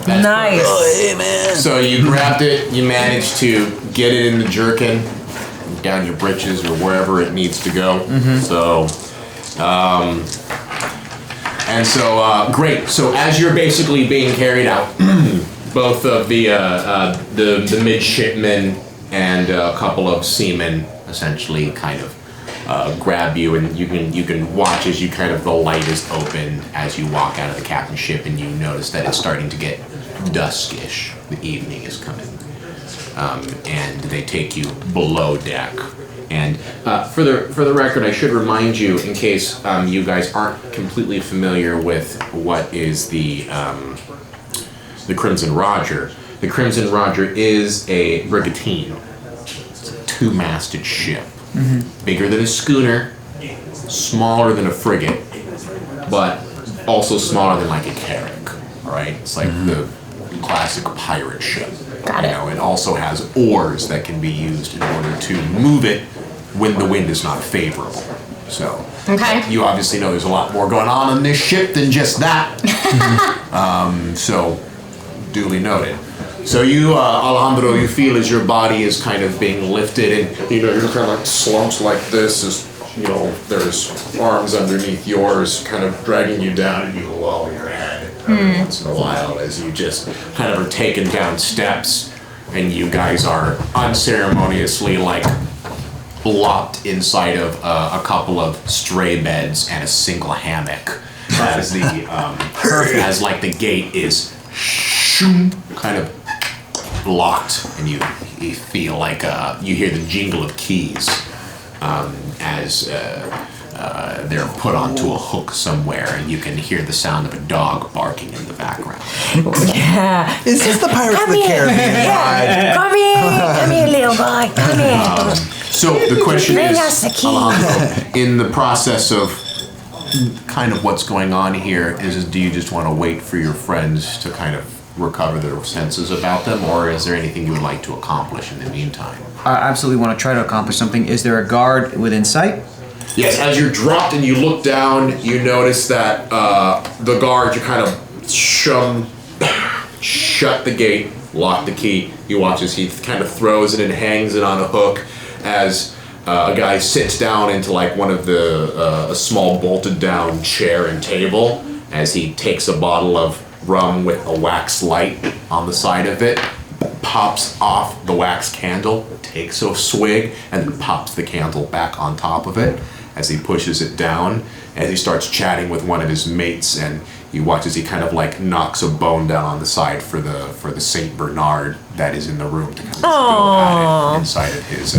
Nice. Oh, hey, man. So you grabbed it, you managed to get it in the jerkin, down your britches or wherever it needs to go. So, great. So as you're basically being carried out, both of the midshipmen and a couple of seamen essentially kind of grab you, and you can watch as you kind of, the light is open as you walk out of the captain's ship, and you notice that it's starting to get duskish. The evening is coming, and they take you below deck. And for the record, I should remind you, in case you guys aren't completely familiar with what is the Crimson Roger. The Crimson Roger is a brigantine. It's a two-masted ship. Bigger than a schooner, smaller than a frigate, but also smaller than like a carrack. All right, it's like the classic pirate ship. Got it. It also has oars that can be used in order to move it when the wind is not favorable. So, you obviously know there's a lot more going on in this ship than just that. So, duly noted. So you, Alejandro, you feel as your body is kind of being lifted, and you're kind of like slumped like this, as there's arms underneath yours, kind of dragging you down, and you lower your head every once in a while as you just kind of are taken down steps, and you guys are unceremoniously like locked inside of a couple of stray beds and a single hammock, as the as like the gate is kind of locked, and you feel like you hear the jingle of keys as they're put onto a hook somewhere, and you can hear the sound of a dog barking in the background. Yeah. Is this the Pirates of the Caribbean ride? Come here, little boy. Come here. So the question Bring is, us the keys. Alejandro, in the process of kind of what's going on here, do you just want to wait for your friends to kind of recover their senses about them, or is there anything you would like to accomplish in the meantime? I absolutely want to try to accomplish something. Is there a guard within sight? Yes, as you're dropped and you look down, you notice that the guard, you kind of shut the gate, lock the key. You watch as he kind of throws it and hangs it on a hook as a guy sits down into like one of a small bolted down chair and table, as he takes a bottle of rum with a wax light on the side of it, pops off the wax candle, takes a swig, and then pops the candle back on top of it as he pushes it down, as he starts chatting with one of his mates, and you watch as he kind of like knocks a bone down on the side for the Saint Bernard that is in the room to kind of go at it inside of his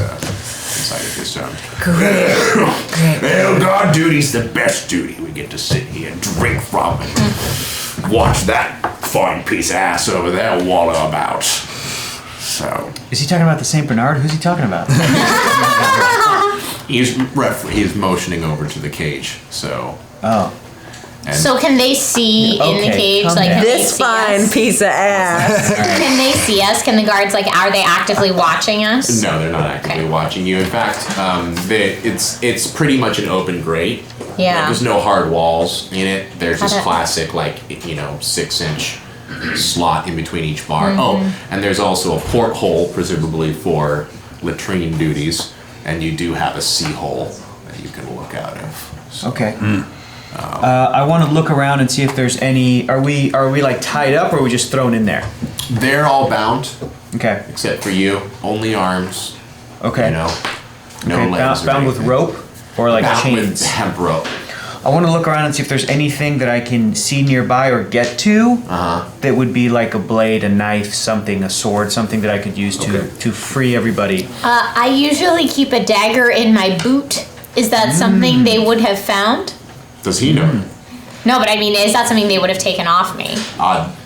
Great. Well, guard duty's the best duty. We get to sit here and drink from and watch that fine piece of ass over there wallow about. So, Is he talking about the Saint Bernard? Who's he talking about? he's motioning over to the cage. So, And So can they see in the Okay, cage? calm Like down. can they This see fine us? piece of ass. Can they see us? Can the guards are they actively watching us? no, they're not actively Okay. watching you. In fact, it's pretty much an open grate. Yeah. There's no hard walls in it. There's this Got it. classic 6-inch slot in between each bar. Mm-hmm. Oh, and there's also a porthole, presumably for latrine duties, and you do have a sea hole that you can look out of. So, Okay. I want to look around and see if there's any. Are we like tied up, or are we just thrown in there? they're all bound, Okay. except for you. Only arms. Okay. You know, no Okay. legs. or Bound with anything. rope or like Bound with chains. hemp rope. I want to look around and see if there's anything that I can see nearby or get to that would be like a blade, a knife, something, a sword, something that I could use Okay. to free everybody. I usually keep a dagger in my boot. Is that something they would have found? Does he know? No, but I mean, is that something they would have taken off me?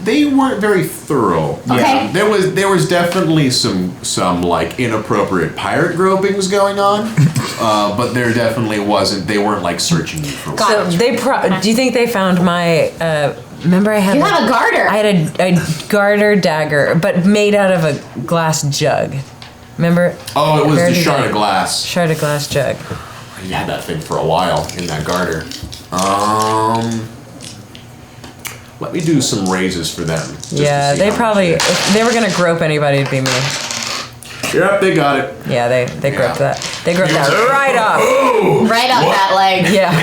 They weren't very thorough. Okay. There was definitely some like inappropriate pirate gropings going on, but there definitely wasn't. They weren't like searching you for. Got So it. they do you think they found my? Remember, I had You have a garter. I had a garter dagger, but made out of a glass jug. Remember? Oh, it was Where the did shard they- of glass. Shard of glass jug. You had that thing for a while in that garter. Let me do some raises for them. just to Yeah, see they how probably much if they were gonna grope anybody, it'd be me. Yep, they got it. Yeah, they groped Yeah. that. They groped that You're- right off. Right up that leg. Yeah.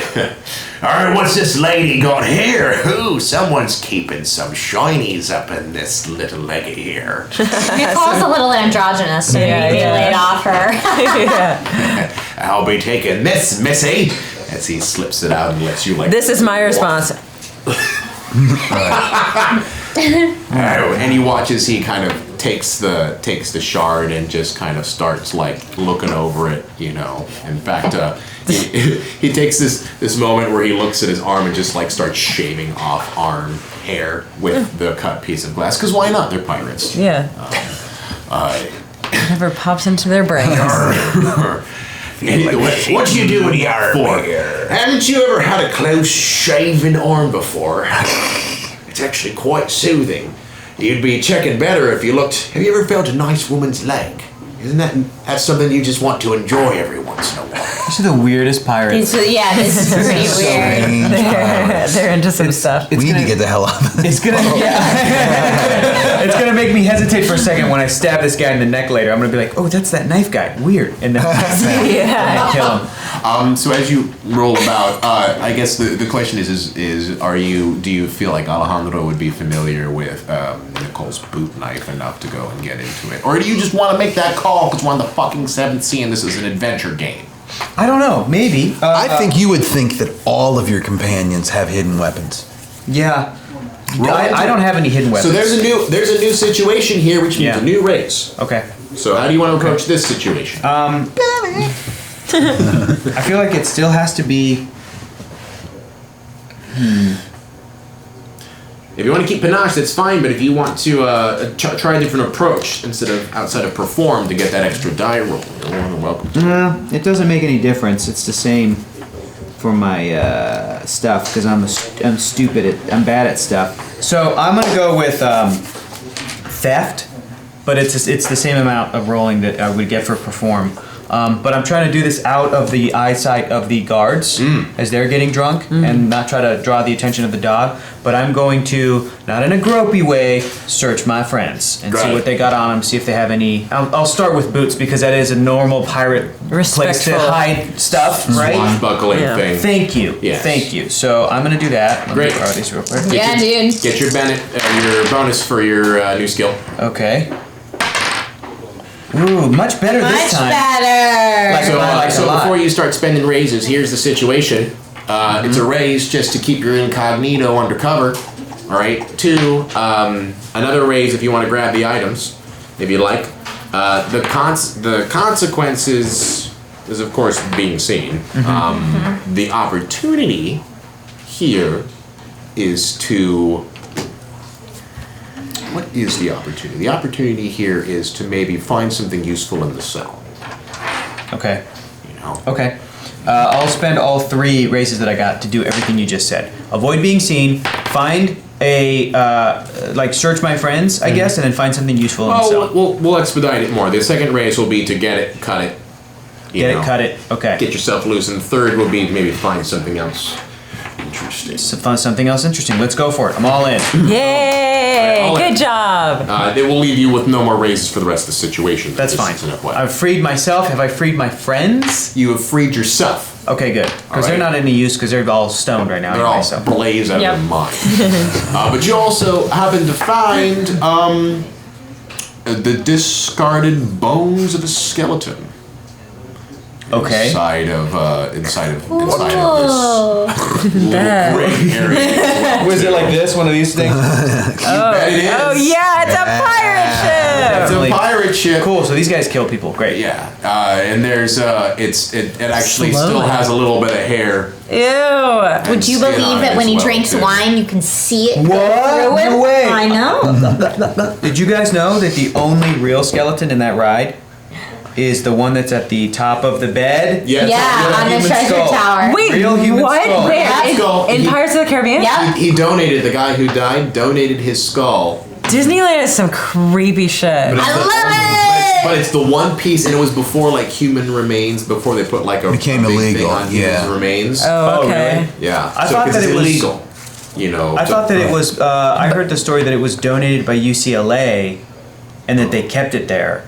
All right, what's this lady got here? Who? Someone's keeping some shinies up in this little leggy here. Nicole's a little androgynous, so Yeah, you yeah. laid off her. Yeah. I'll be taking this, missy. As he slips it out and lets you like. This is my response. Oh, and you watch as he kind of takes the shard and just kind of starts like looking over it, you know. In fact, he takes this moment where he looks at his arm and just like starts shaving off arm hair with the cut piece of glass. Because why not? They're pirates. Yeah. Never pops into their brains. What you doing here for? Haven't you ever had a close shaven arm before? It's actually quite soothing. You'd be checking better if you looked. Have you ever felt a nice woman's leg? Isn't that's something you just want to enjoy every once in a while? These are the weirdest pirates. Yeah, this is pretty weird. They're into some stuff. We need to get the hell out of this. It's gonna, it's gonna make me hesitate for a second when I stab this guy in the neck later. I'm gonna be like, oh, that's that knife guy. Weird. And then Yeah. I kill him. So as you roll about, I guess the question is do you feel like Alejandro would be familiar with Nicole's boot knife enough to go and get into it, or do you just want to make that call because we're on the fucking 7th sea and this is an adventure game? I don't know. Maybe. I think you would think that all of your companions have hidden weapons. Yeah. I don't have any hidden weapons. So there's a new situation here, which means Yeah. a new race. Okay. So how do you want to approach this situation? I feel like it still has to be. If you want to keep panache, that's fine. But if you want to try a different approach outside of perform to get that extra die roll, you're more than welcome to. It doesn't make any difference. It's the same for my stuff because I'm stupid. I'm bad at stuff. So I'm gonna go with theft, but it's the same amount of rolling that I would get for perform. But I'm trying to do this out of the eyesight of the guards as they're getting drunk and not try to draw the attention of the dog. But I'm going to, not in a gropey way, search my friends and see Right. what they got on them, see if they have any. I'll start with boots because that is a normal pirate place to Respectful. hide stuff, right? Swashbuckling Yeah. thing. Thank you. Yes. Thank you. So I'm going to do that. Let me Great. borrow these real quick. Yeah, dude. Get your your bonus for your new skill. Okay. Ooh, much better this Much time. better. Like- So, I like it a so lot. before you start spending raises, here's the situation. It's a raise just to keep your incognito undercover. All right. 2, another raise if you want to grab the items, if you like. The consequences is of course being seen. The opportunity here is to. What is the opportunity? The opportunity here is to maybe find something useful in the cell. Okay. You know. Okay. I'll spend all 3 races that I got to do everything you just said. Avoid being seen, find a, search my friends, I guess, and then find something useful and sell. We'll expedite it more. The second race will be to get it, cut it. Cut it, okay. Get yourself loose. And the third will be maybe find something else interesting. Something else interesting. Let's go for it. I'm all in. Yay! Good job. They will leave you with no more raises for the rest of the situation. That's fine. Enough I've freed myself. Have I freed my friends? You have freed yourself. Okay, good. Because they're not any use because they're all stoned right now. They're all blaze out of their mind. But you also happen to find the discarded bones of a skeleton. Okay. Inside of this little That. gray area. Was it like this? One of these things? It is. Oh yeah, it's a pirate ship. It's a pirate ship. Cool. So these guys kill people. Great. Yeah, and there's it actually still Slowly. has a little bit of hair. Ew. Would you Skin on believe it that when as he well, drinks too. wine, you can see it go What? through him? No way. I know. Did you guys know that the only real skeleton in that ride is the one that's at the top of the bed? Yeah, Yeah, on the human treasure skull. tower. Wait, Real human what? skull. Where? Human skull. In Pirates of the Caribbean? Yep. He donated. The guy who died donated his skull. Disneyland has some creepy shit. I love it. But it's the one piece, and it was before like human remains, before they put like a Became big illegal, thing on human yeah. remains. Oh, okay. really? Yeah, I thought 'cause that it's it was- illegal. You know, I thought that it was. I heard the story that it was donated by UCLA, and that they kept it there.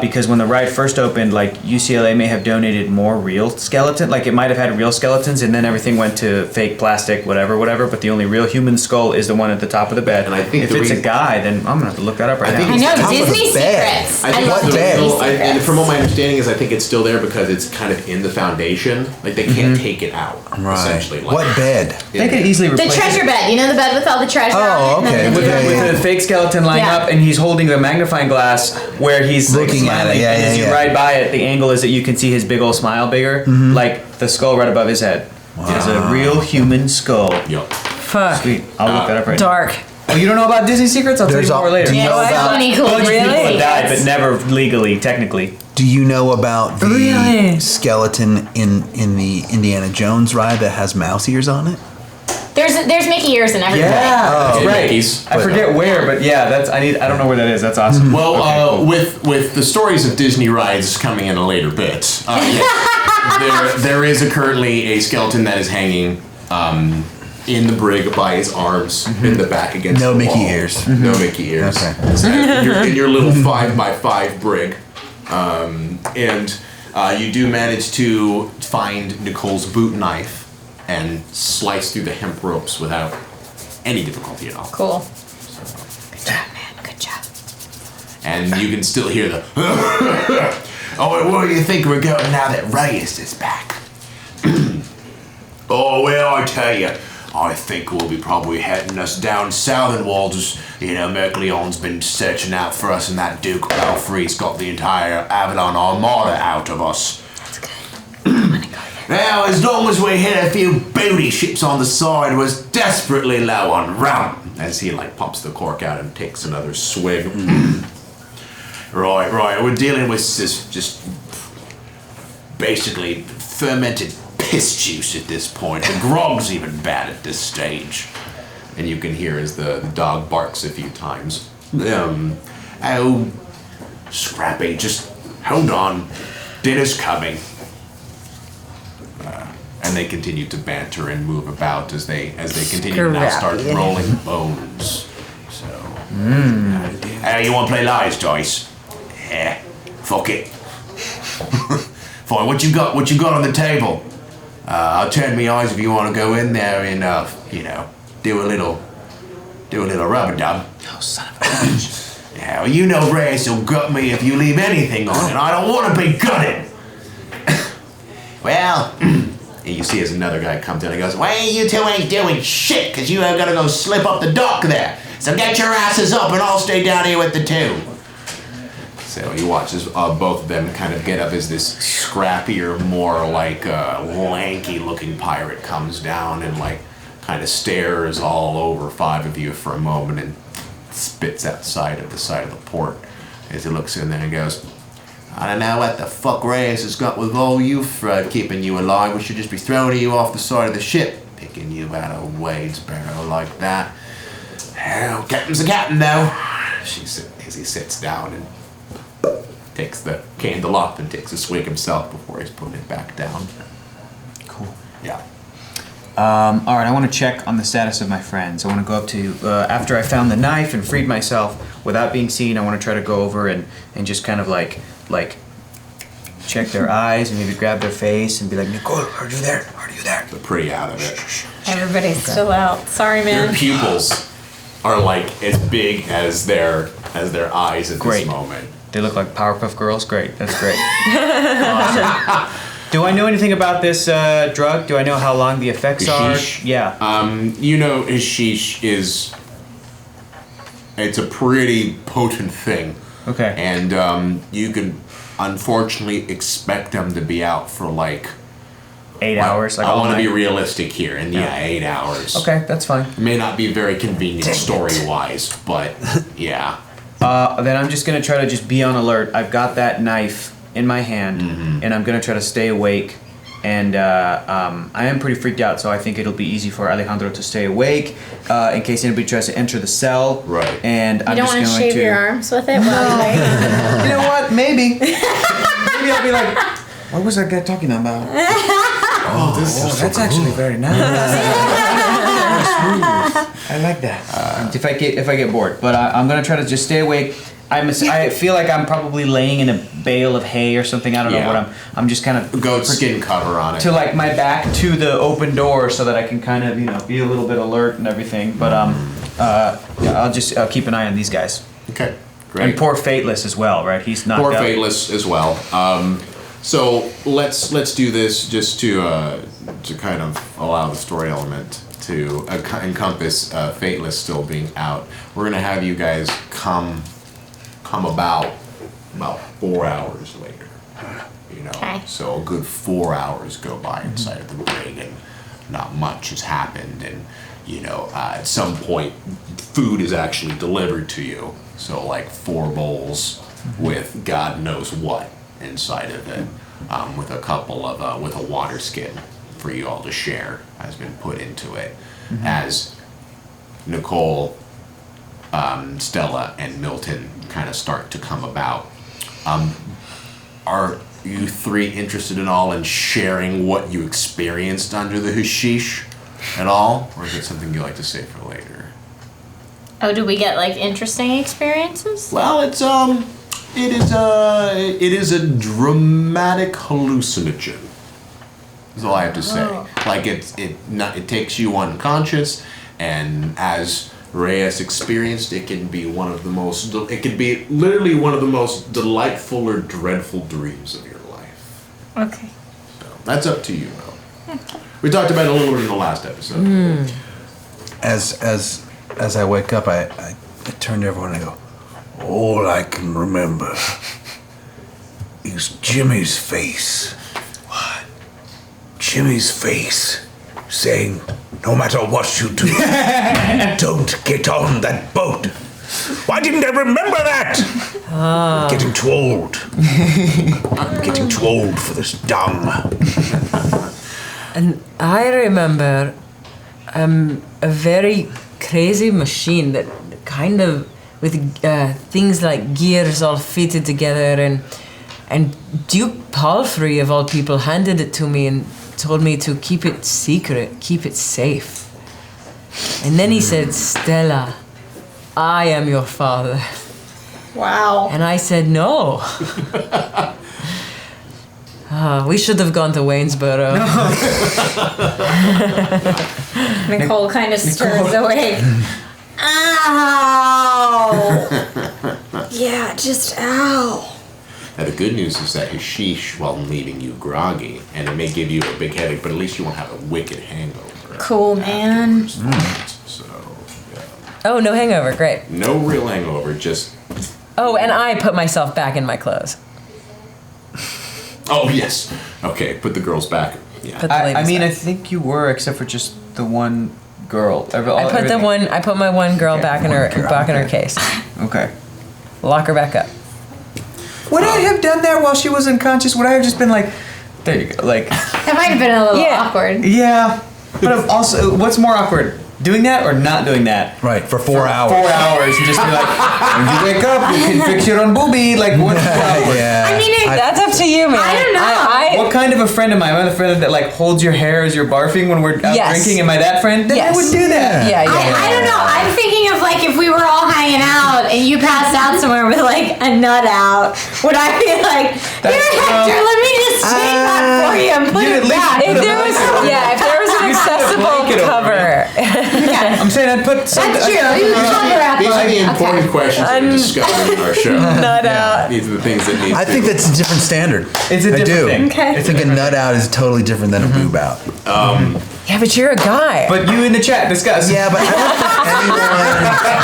Because when the ride first opened, like UCLA may have donated more real skeleton, like it might have had real skeletons, and then everything went to fake plastic, whatever. But the only real human skull is the one at the top of the bed. And I think if the it's a reason- guy, then I'm gonna have to look that up right I think now. I know, Top of the Disney bed. secrets. I I think love it's bed. Disney still, and secrets. from what my understanding is, I think it's still there because it's kind of in the foundation. Like they can't take it out. Essentially, like, What bed? They could easily The replace treasure it. bed, you know the bed with all the treasure Oh, on it? And then okay. the With, jewelry. with a fake skeleton lying Yeah. up, and he's holding a magnifying glass where he's like, Looking at it, smiling, yeah, and yeah, as you yeah. ride by it, the angle is that you can see his big old smile bigger, like the skull right above his head. It's a real human skull. Yup. Fuck. Sweet. I'll look that up right now. Dark. Oh, you don't know about Disney secrets? I'll There's tell you more all- later. do you Yeah, know so about- many cool A bunch of people Really? have died, but never legally, technically. Do you know about the Really? skeleton in the Indiana Jones ride that has mouse ears on it? There's Mickey ears and everything. That's And right. Mickey's. I forget where, but yeah, I don't know where that is. That's awesome. Well, Okay, cool. with the stories of Disney rides coming in a later bit, yes, there is currently a skeleton that is hanging in the brig by his arms in the back against No the Mickey wall. ears. No Mickey ears. Okay. In your little 5x5 brig, and you do manage to find Nicole's boot knife and slice through the hemp ropes without any difficulty at all. Cool. Good job, man. Good job. And you can still hear the oh, where do you think we're going now that Reyes is back? Oh, well, I tell you, I think we'll be probably heading us down south, and we'll just, Mercleon's been searching out for us, and that Duke Belfry's got the entire Avalon Armada out of us. That's good. I'm gonna go there. Now, as long as we hit a few booty ships on the side, we're desperately low on rum. As he, pops the cork out and takes another swig. Right, we're dealing with this just basically fermented piss juice at this point. The grog's even bad at this stage. And you can hear as the dog barks a few times. Oh, Scrappy, just hold on. Dinner's coming. And they continue to banter and move about as they continue to now start Scrappy. rolling bones. So, you want to play lies, Joyce? Yeah, fuck it. Fine. What you got? What you got on the table? I'll turn my eyes if you want to go in there and do a little rubber dub. Oh, son of a bitch. Yeah, well, Reyes will gut me if you leave anything on, and I don't want to be gutted. Well, and you see as another guy comes in and goes, well, you two ain't doing shit, because you have got to go slip up the dock there. So get your asses up, and I'll stay down here with the two. So you watch as both of them kind of get up as this scrappier, more lanky-looking pirate comes down and kind of stares all over five of you for a moment and spits outside of the side of the port as he looks in there and goes, I don't know what the fuck Reyes has got with all you for keeping you alive. We should just be throwing you off the side of the ship. Picking you out of Wadesboro like that. Hell, captain's a captain though. As he sits down and takes the candle up and takes a swig himself before he's putting it back down. Cool. Yeah. All right, I want to check on the status of my friends. I want to go up to, after I found the knife and freed myself without being seen, I want to try to go over and just kind of like check their eyes and maybe grab their face and be like, Nicole, are you there? Are you there? They're pretty out of it. Everybody's still out. Sorry, Their man. pupils are like as big as their eyes at Great. this moment. They look like Powerpuff Girls? Great, that's great. Awesome. Do I know anything about this drug? Do I know how long the effects Hashish? are? Yeah. You know, hashish it's a pretty potent thing. Okay. And you can unfortunately expect them to be out for like 8 hours? Like I all want to be night? realistic here, and yeah, 8 hours. Okay, that's fine. It may not be very convenient story-wise, but yeah. Then I'm just gonna try to just be on alert. I've got that knife in my hand, and I'm gonna try to stay awake. And I am pretty freaked out, so I think it'll be easy for Alejandro to stay awake in case anybody tries to enter the cell. Right. And You I'm don't just want going to shave to. your arms with it while you wait? You know what? Maybe. Maybe I'll be like, what was that guy talking about? That's actually very nice. I like that. If I get bored, but I'm gonna try to just stay awake. I feel like I'm probably laying in a bale of hay or something. I don't know what I'm just kind of Goat skin cover on it. to like my back to the open door so that I can kind of be a little bit alert and everything. But I'll keep an eye on these guys. Okay, great. And poor Fateless as well, right? He's knocked Poor out. Fateless as well. So let's do this just to kind of allow the story element to encompass Fateless still being out. We're gonna have you guys come about 4 hours later. Okay. So a good 4 hours go by inside of the brig, and not much has happened. And at some point, food is actually delivered to you. So like 4 bowls with God knows what inside of it, with a couple of with a water skin for you all to share has been put into it. As Nicole, Stella, and Milton kind of start to come about. Are you 3 interested at all in sharing what you experienced under the hashish at all, or is it something you like to save for later? Oh, do we get like interesting experiences? Well, it is a dramatic hallucinogen. Is all I have to say. Like it takes you unconscious, and as Reyes experienced, it can be literally one of the most delightful or dreadful dreams of your life. Okay. So that's up to you, though. We talked about it a little bit in the last episode. As I wake up, I turn to everyone and I go, all I can remember is Jimmy's face. What? Jimmy's face saying, no matter what you do, don't get on that boat. Why didn't I remember that? I'm getting too old. I'm getting too old for this dung. And I remember a very crazy machine that kind of with things like gears all fitted together, and Duke Palfrey of all people handed it to me and told me to keep it secret, keep it safe. And then he said, Stella, I am your father. Wow. And I said, no. We should have gone to Waynesboro. Nicole kind of stirs awake. Ow! Yeah, just ow. Now the good news is that hashish, while leaving you groggy, and it may give you a big headache, but at least you won't have a wicked hangover. Cool, man. So, yeah. Oh, no hangover, great. No real hangover, just... Oh, and I put myself back in my clothes. Oh, yes. Okay, put the girls back. Yeah. Put the I ladies mean, back. I think you were, except for just the one girl. I put my one girl back in her case. Okay. Lock her back up. Would I have done that while she was unconscious? Would I have just been like, there you go, like? That might have been a little awkward. Yeah, but also, what's more awkward? Doing that or not doing that? Right, for 4 hours. 4 hours and just be like, when you wake up, you can fix your own boobie. Like, what's awkward? Yeah. I mean, That's up to you, man. I don't know. What kind of a friend am I? Am I the friend that like holds your hair as you're barfing when we're out drinking? Am I that friend? Then I Yes. would do that. Yeah. I don't know. I'm thinking of like if we were all hanging out and you passed out somewhere with like a nut out, would I be like, here, Hector, let me just take that for you and put it back? If there was an accessible cover. I'm saying I'd put something. That's true. You cover up. These are the important questions that we discuss in our show. Nut out. These are the things that need I think that's a different standard. It's a different thing. Okay. I think a nut out is totally different than a boob out. Yeah, but you're a guy. But you in the chat discuss. Yeah, but I don't think anyone.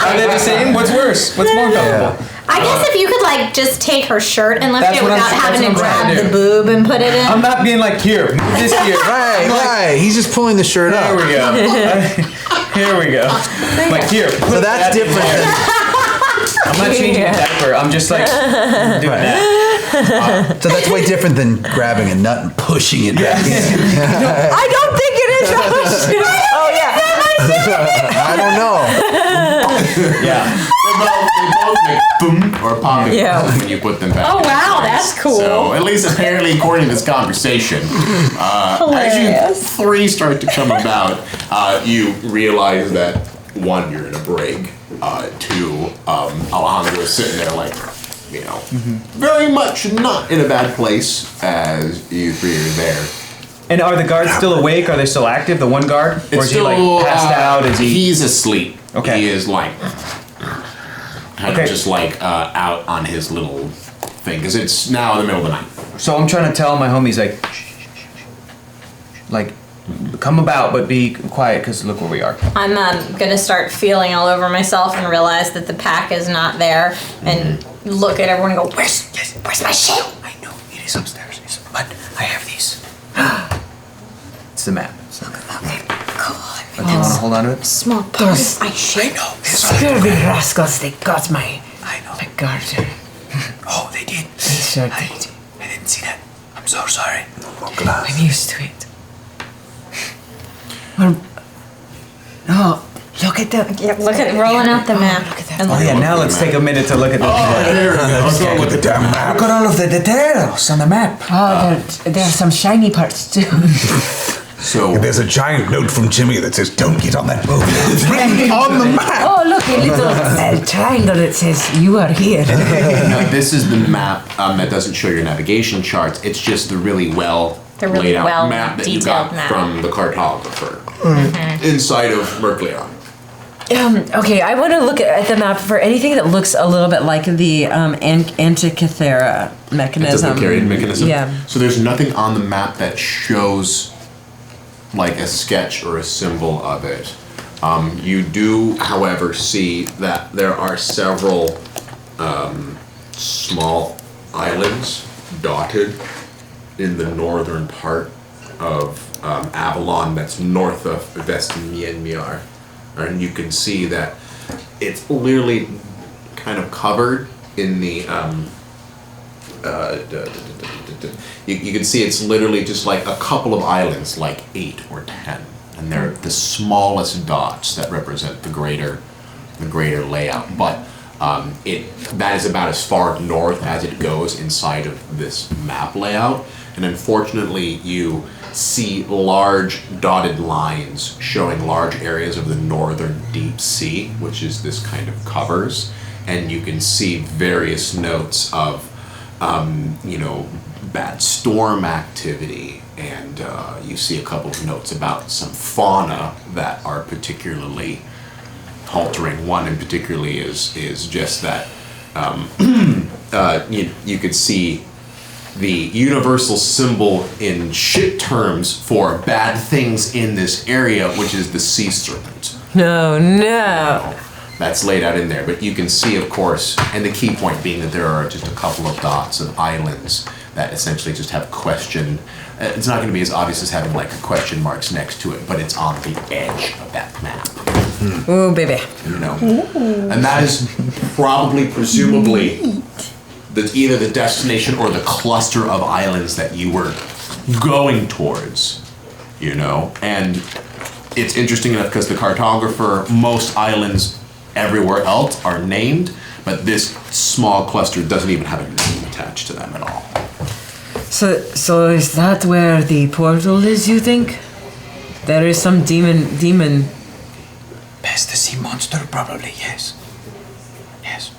Are they the same? What's worse? What's more comfortable? I guess if you could like just take her shirt and lift That's it what I'm- without having to that's what I'm trying grab to the do. boob and put it in. I'm not being like here, this here. Right. He's just pulling the shirt There up. we go. Here we go. Like here. So that's different than. I'm not changing the diaper. I'm just like doing that. So that's way different than grabbing a nut and pushing it back in. I don't think it is. Oh yeah. I don't know. Yeah. They both make boom or pop when you put them back. Oh in wow, place. that's cool. So at least apparently, according to this conversation, as you three start to come about, you realize that one, you're in a brig. Two, Alejandro is sitting there like, you know, very much not in a bad place as you three are there. And are the guards still awake? Are they still active? The one guard? Or is he like passed out? Is he? He's asleep. Okay. He is like, kind Okay. of just like out on his little thing because it's now in the middle of the night. So I'm trying to tell my homies like, come about, but be quiet because look where we are. I'm gonna start feeling all over myself and realize that the pack is not there, and look at everyone and go, "Where's my shit?" I know it is upstairs, but I have these. It's the map. Okay, cool. But do you want to hold on to it? Small part of my shit. know. Scurvy rascals, they got my garter. Oh, they did. They sure did. I didn't see that. I'm so sorry. I'm used to it. Well, oh, look at that. Yep, look at rolling out the map. And Oh yeah, now let's take a minute to look at the There we go. Let's go look at that map. Look at all of the details on the map. Oh, there are some shiny parts too. So There's a giant note from Jimmy that says, "Don't get on that boat." It's written on the map. Oh, look, a little triangle that says you are here. now this is the map that doesn't show your navigation charts. It's just the really laid out well map that you got detailed map. from the cartographer inside of Mercleon. Okay, I want to look at the map for anything that looks a little bit like the Antikythera mechanism. It's a carried mechanism. Yeah. So there's nothing on the map that shows like a sketch or a symbol of it. You do, however, see that there are several small islands dotted in the northern part of Avalon that's north of Vestimienmiar. And you can see that it's literally kind of covered in the you can see it's literally just like a couple of islands, like 8 or 10, and they're the smallest dots that represent the greater layout. But that is about as far north as it goes inside of this map layout. And unfortunately, you see large dotted lines showing large areas of the northern deep sea, which is this kind of covers, and you can see various notes of bad storm activity, and you see a couple of notes about some fauna that are particularly altering. One in particularly is just that you could see the universal symbol in shit terms for bad things in this area, which is the sea serpent. No. That's laid out in there, but you can see, of course, and the key point being that there are just a couple of dots of islands that essentially just have question. It's not going to be as obvious as having like question marks next to it, but it's on the edge of that map. Ooh, baby. And that is probably, presumably, either the destination or the cluster of islands that you were going towards, you know? And it's interesting enough because the cartographer, most islands everywhere else are named, but this small cluster doesn't even have a name attached to them at all. So is that where the portal is, you think? There is some demon. Past the sea monster, probably, yes. Yes.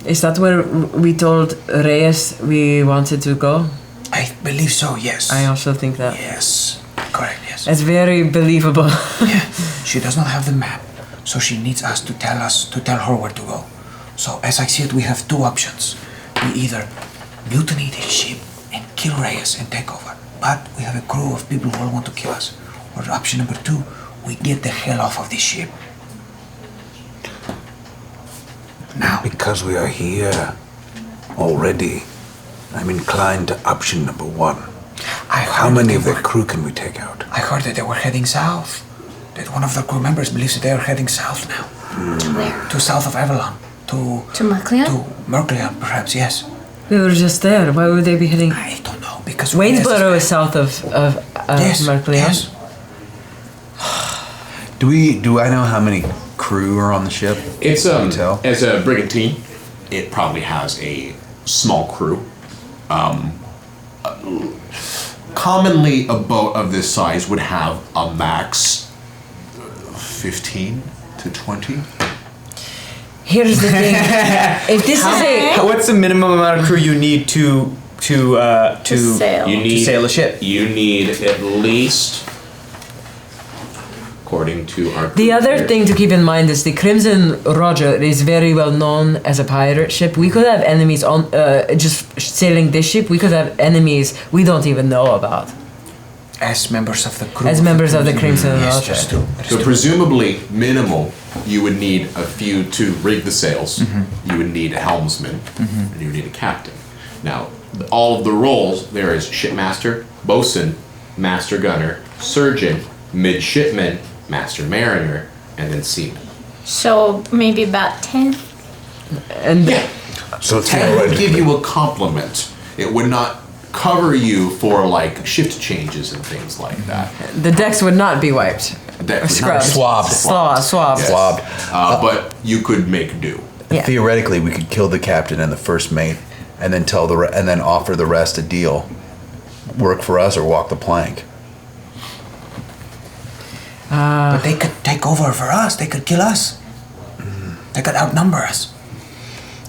Is that where we told Reyes we wanted to go? I believe so, yes. I also think that. Yes. Correct, yes. It's very believable. Yeah. She does not have the map, so she needs us to tell her where to go. So as I see it, we have two options. We either mutiny this ship and kill Reyes and take over, but we have a crew of people who all want to kill us. Or option number 2, we get the hell off of this ship. Now. Because we are here already, I'm inclined to option number 1. How many of the crew can we take out? I heard that they were heading south. That one of the crew members believes that they are heading south now. To where? To south of Avalon. To Mercleon? To Mercleon, perhaps, yes. We were just there. Why would they be heading? I don't know, because... Waynesboro is south of yes, Mercleon. yes. Do I know how many crew are on the ship? It's Can you tell? as a brigantine, it probably has a small crew. Commonly, a boat of this size would have a max 15 to 20. Here's the thing. If this is a What's the minimum amount of crew you need to sail. You to sail a ship? You need at least, according to our. The other thing to keep in mind is the Crimson Roger is very well known as a pirate ship. We could have enemies on just sailing this ship. We could have enemies we don't even know about. As members of the crew. As members of the Crimson Yes, Roger. just two. So presumably minimal, you would need a few to rig the sails. You would need a helmsman, and you would need a captain. Now, all of the roles there is shipmaster, bosun, master gunner, surgeon, midshipman, master mariner, and then seaman. So maybe about 10? And So Ten would give you a complement. It would not cover you for like shift changes and things like that. the decks would not be wiped. That would Scrubbed. not- Swabbed. Yes. Swabbed. But you could make do. Yeah. Theoretically, we could kill the captain and the first mate, and then and then offer the rest a deal. Work for us or walk the plank. But they could take over for us. They could kill us. They could outnumber us.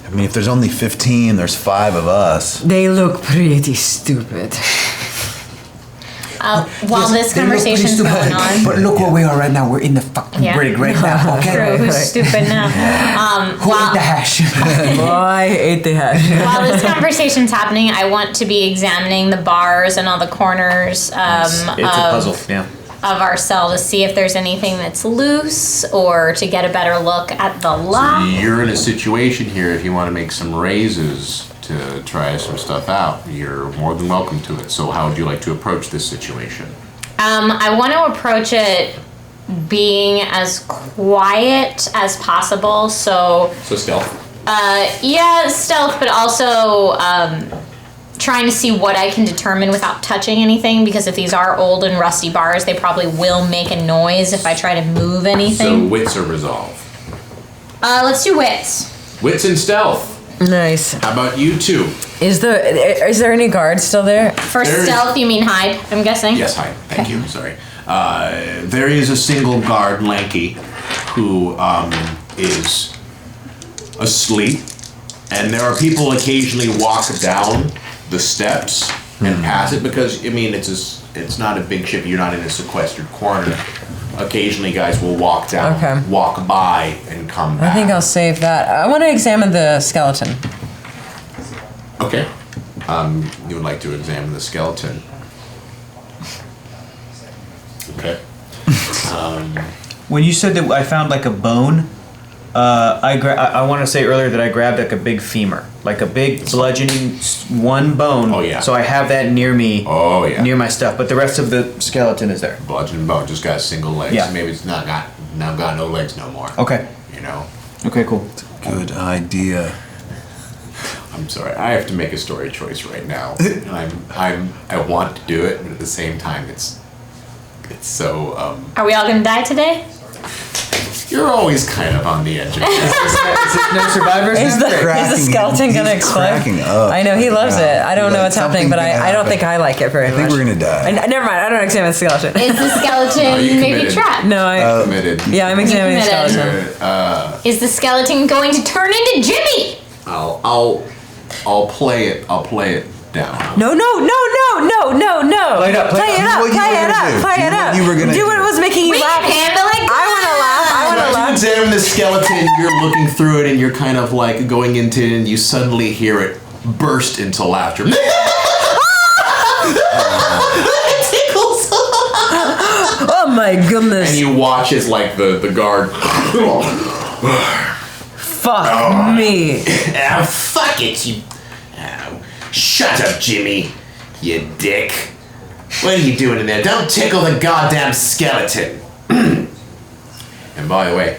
I mean, if there's only 15, there's 5 of us. They look pretty stupid. While this conversation's going on. But look where we are right now. We're in the fucking Yeah. brig right now, okay? True, who's stupid now? Who ate the hash? I ate the hash. While this conversation's happening, I want to be examining the bars and all the corners It's a puzzle, yeah. of our cell to see if there's anything that's loose or to get a better look at the lock. You're in a situation here if you want to make some raises to try some stuff out. You're more than welcome to it. So how would you like to approach this situation? I want to approach it being as quiet as possible. So, stealth. yeah, stealth, but also trying to see what I can determine without touching anything. Because if these are old and rusty bars, they probably will make a noise if I try to move So anything. wits or resolve. Let's do wits. Wits and stealth. Nice. How about you two? Is there any guards still there? For There's- stealth, you mean hide? I'm guessing. Yes, hi. Thank you. Sorry. There is a single guard, Lanky, who is asleep, and there are people occasionally walk down the steps and pass it because I mean it's not a big ship. You're not in a sequestered corner. Occasionally, guys will walk down, Okay. walk by, and come back. I think I'll save that. I want to examine the skeleton. Okay. You would like to examine the skeleton. Okay. When you said that I found like a bone, I want to say earlier that I grabbed like a big femur, like a big bludgeoning one bone. Oh, yeah. So I have that near me. Oh, yeah. Near my stuff, but the rest of the skeleton is there. Bludgeon and bone just got single legs. Yeah. Maybe it's not got no legs no more. Okay. You know. Okay. Cool. Good idea. I'm sorry. I have to make a story choice right now. I want to do it, but at the same time, it's so. Are we all gonna die today? You're always kind of on the edge of it. Is it no survivors? Is the skeleton gonna explode? Cracking up. I know he loves it. I don't know what's happening, but I don't think I like it very much. I think we're gonna die. Never mind. I don't examine the skeleton. Is the skeleton you maybe committed? trapped? No, I. Committed. Yeah, I'm examining the committed. skeleton. Is the skeleton going to turn into Jimmy? I'll play it. I'll play it down. No. Play it up, play it up. Do what you were gonna Do what was making you We laugh. can handle it. I want to laugh. As you examine the skeleton, you're looking through it and you're kind of like going into it and you suddenly hear it burst into laughter. It tickles. Oh my goodness. And you watch as like the guard. Fuck me. Oh, fuck it, you. Oh, shut up, Jimmy. You dick. What are you doing in there? Don't tickle the goddamn skeleton. And by the way,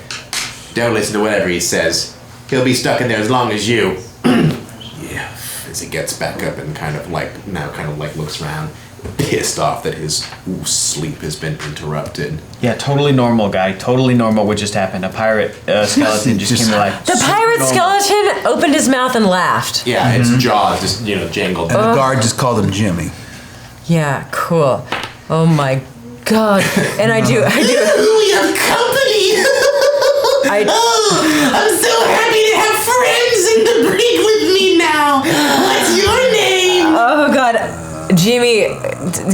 don't listen to whatever he says. He'll be stuck in there as long as you. Yeah. As he gets back up and kind of like looks around, pissed off that his sleep has been interrupted. Yeah, totally normal guy. Totally normal. What just happened? A pirate skeleton just came to life. The pirate skeleton opened his mouth and laughed. Yeah, its jaws just jangled. And the guard just called him Jimmy. Yeah, cool. Oh my god. And I do. We have company. I'm so happy to have friends in the brig with me now. What's your name? Oh god. Jimmy,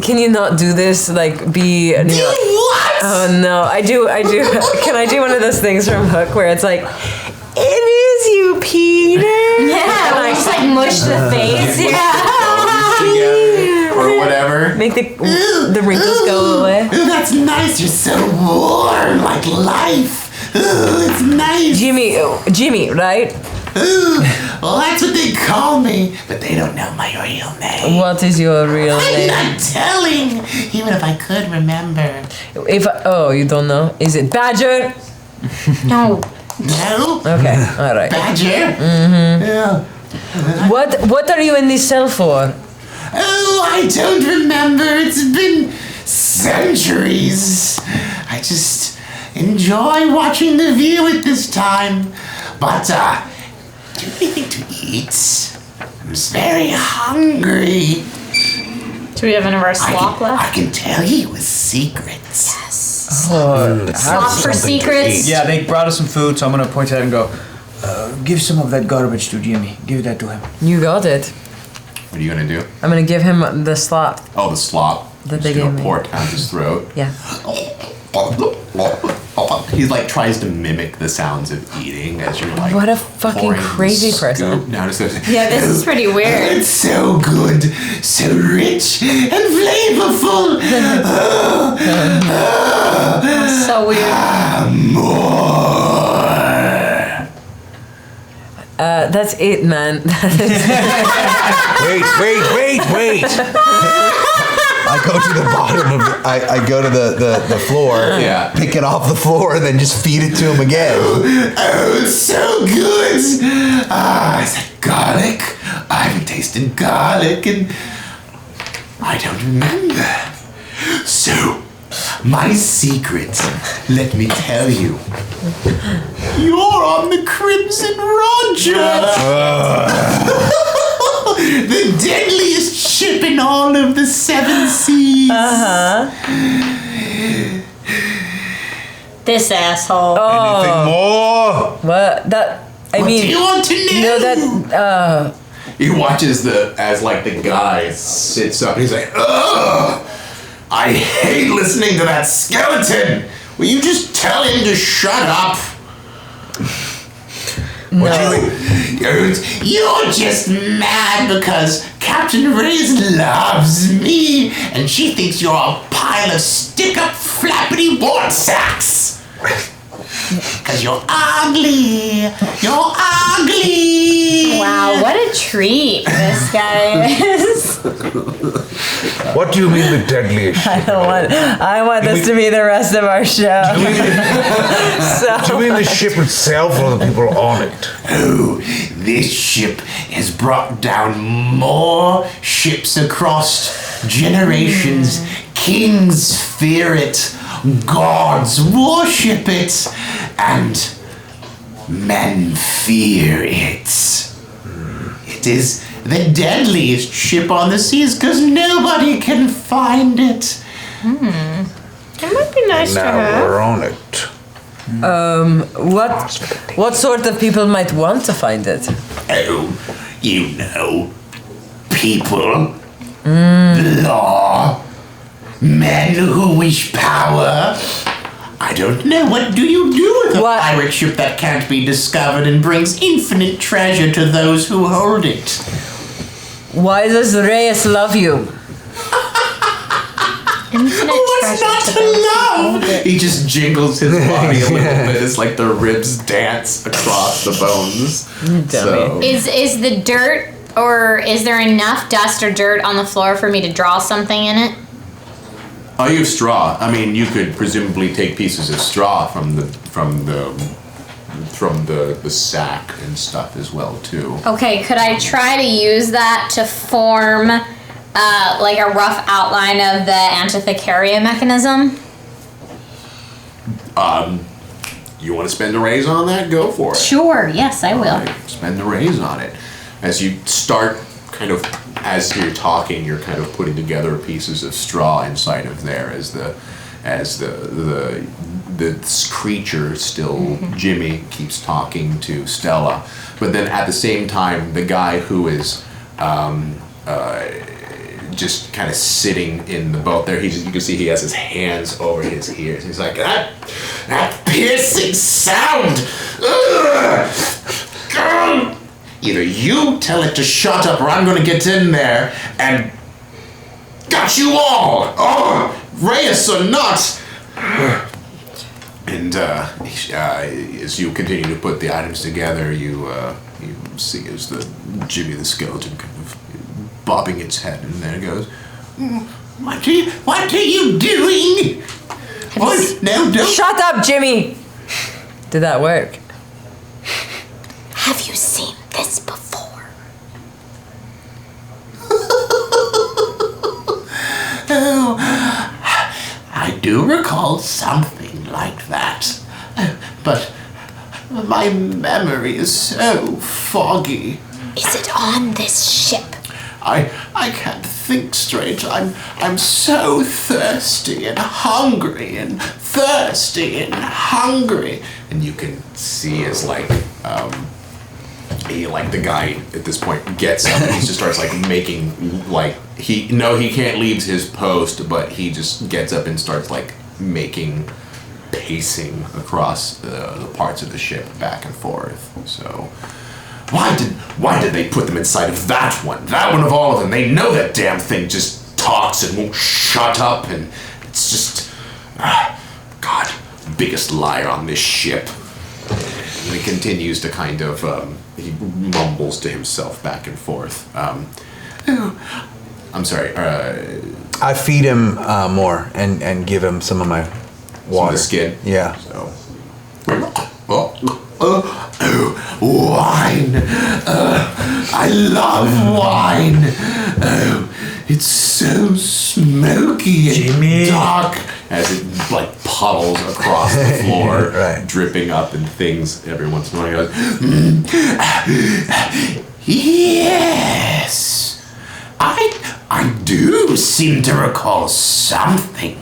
can you not do this? Like, be. What? Oh no, I do. Can I do one of those things from Hook where it's like, it is you, Peter? Yeah, we just like mush the face. Yeah. Or whatever. Make the wrinkles go away. Ooh, that's nice. You're so warm, like life. Ooh, it's nice. Jimmy, right? Ooh, well, that's what they call me, but they don't know my real name. What is your real I'm name? not telling, even if I could remember. You don't know? Is it Badger? No. No? Okay, all right. Badger? Mm-hmm. Yeah. What are you in this cell for? Oh, I don't remember. It's been centuries. I just enjoy watching the view at this time. But, do you have anything to eat? I'm very hungry. Do we have any of our slop I left? can tell you a secret. Slop for secrets. Yeah, they brought us some food, so I'm gonna point to that and go, give some of that garbage to Jimmy. Give that to him. You got it. What are you gonna do? I'm gonna give him the slop. Oh, the slop. That Just they gonna gave me. pour it down his throat. Yeah. He like tries to mimic the sounds of eating as you're like. What a fucking pouring crazy the person. scoop down his throat. Yeah, this is pretty weird. It's so good, so rich and flavorful. So weird. More. That's it, man. Wait. I go to the bottom of I go to the floor, Yeah. pick it off the floor, and then just feed it to him again. Oh, it's so good. Is that garlic? I haven't tasted garlic and I don't remember. So, my secret, let me tell you. You're on the Crimson Roger. The deadliest ship in all of the 7 seas. This asshole. Anything more? What? What do you want to know? that. He watches as the guy sits up and he's like, ugh! I hate listening to that skeleton! Will you just tell him to shut up? No. You're just mad because Captain Reyes loves me and she thinks you're a pile of stick-up flappity wart sacks! Because you're ugly. You're ugly. Wow, what a treat this guy is. What do you mean the deadliest ship? I want this to be the rest of our show. Do you mean the ship itself or the people on it? Oh, this ship has brought down more ships across generations. Kings fear it, gods worship it, and men fear it. It is the deadliest ship on the seas because nobody can find it. It might be nice to Now have. we're on it. What sort of people might want to find it? Oh, you know, people, law, men who wish power. I don't know. What do you do with a What? pirate ship that can't be discovered and brings infinite treasure to those who hold it? Why does Reyes love you? What's not to love? He just jiggles his body a little bit. It's like the ribs dance across the bones. So, Is the dirt, or is there enough dust or dirt on the floor for me to draw something in it? oh, you have straw. I mean, you could presumably take pieces of straw from the sack and stuff as well too. Okay, could I try to use that to form like a rough outline of the Antikythera mechanism? You want to spend a raise on that? Go for it. Sure, yes, I will. Alright, spend a raise on it. As you start kind of, as you're talking, you're kind of putting together pieces of straw inside of there as this creature still, Jimmy, keeps talking to Stella. But then at the same time, the guy who is just kind of sitting in the boat there, you can see he has his hands over his ears. He's like, that piercing sound! Ugh! Either you tell it to shut up or I'm gonna get in there and got you all! Oh, Reyes or not! And as you continue to put the items together, you see as Jimmy the skeleton kind of bobbing its head, and then it goes, What are you doing? What? No, don't. Shut up, Jimmy! Did that work? Have you seen this before? Oh, I do recall something like that, but my memory is so foggy. Is it on this ship? I can't think straight. I'm so thirsty and hungry and thirsty and hungry. And you can see as the guy at this point gets up and he just starts making he can't leave his post, but he just gets up and starts pacing across the parts of the ship back and forth. So why did they put them inside of that one? That one of all of them. They know that damn thing just talks and won't shut up, and it's just God, biggest liar on this ship. And he continues to kind of he mumbles to himself back and forth. I'm sorry. I feed him more and give him some of my water. The skin. Yeah. So. Wine. I love wine. Oh, it's so smoky and dark as it puddles across the floor, Right. dripping up and things every once in a while. He goes, yes, I do seem to recall something.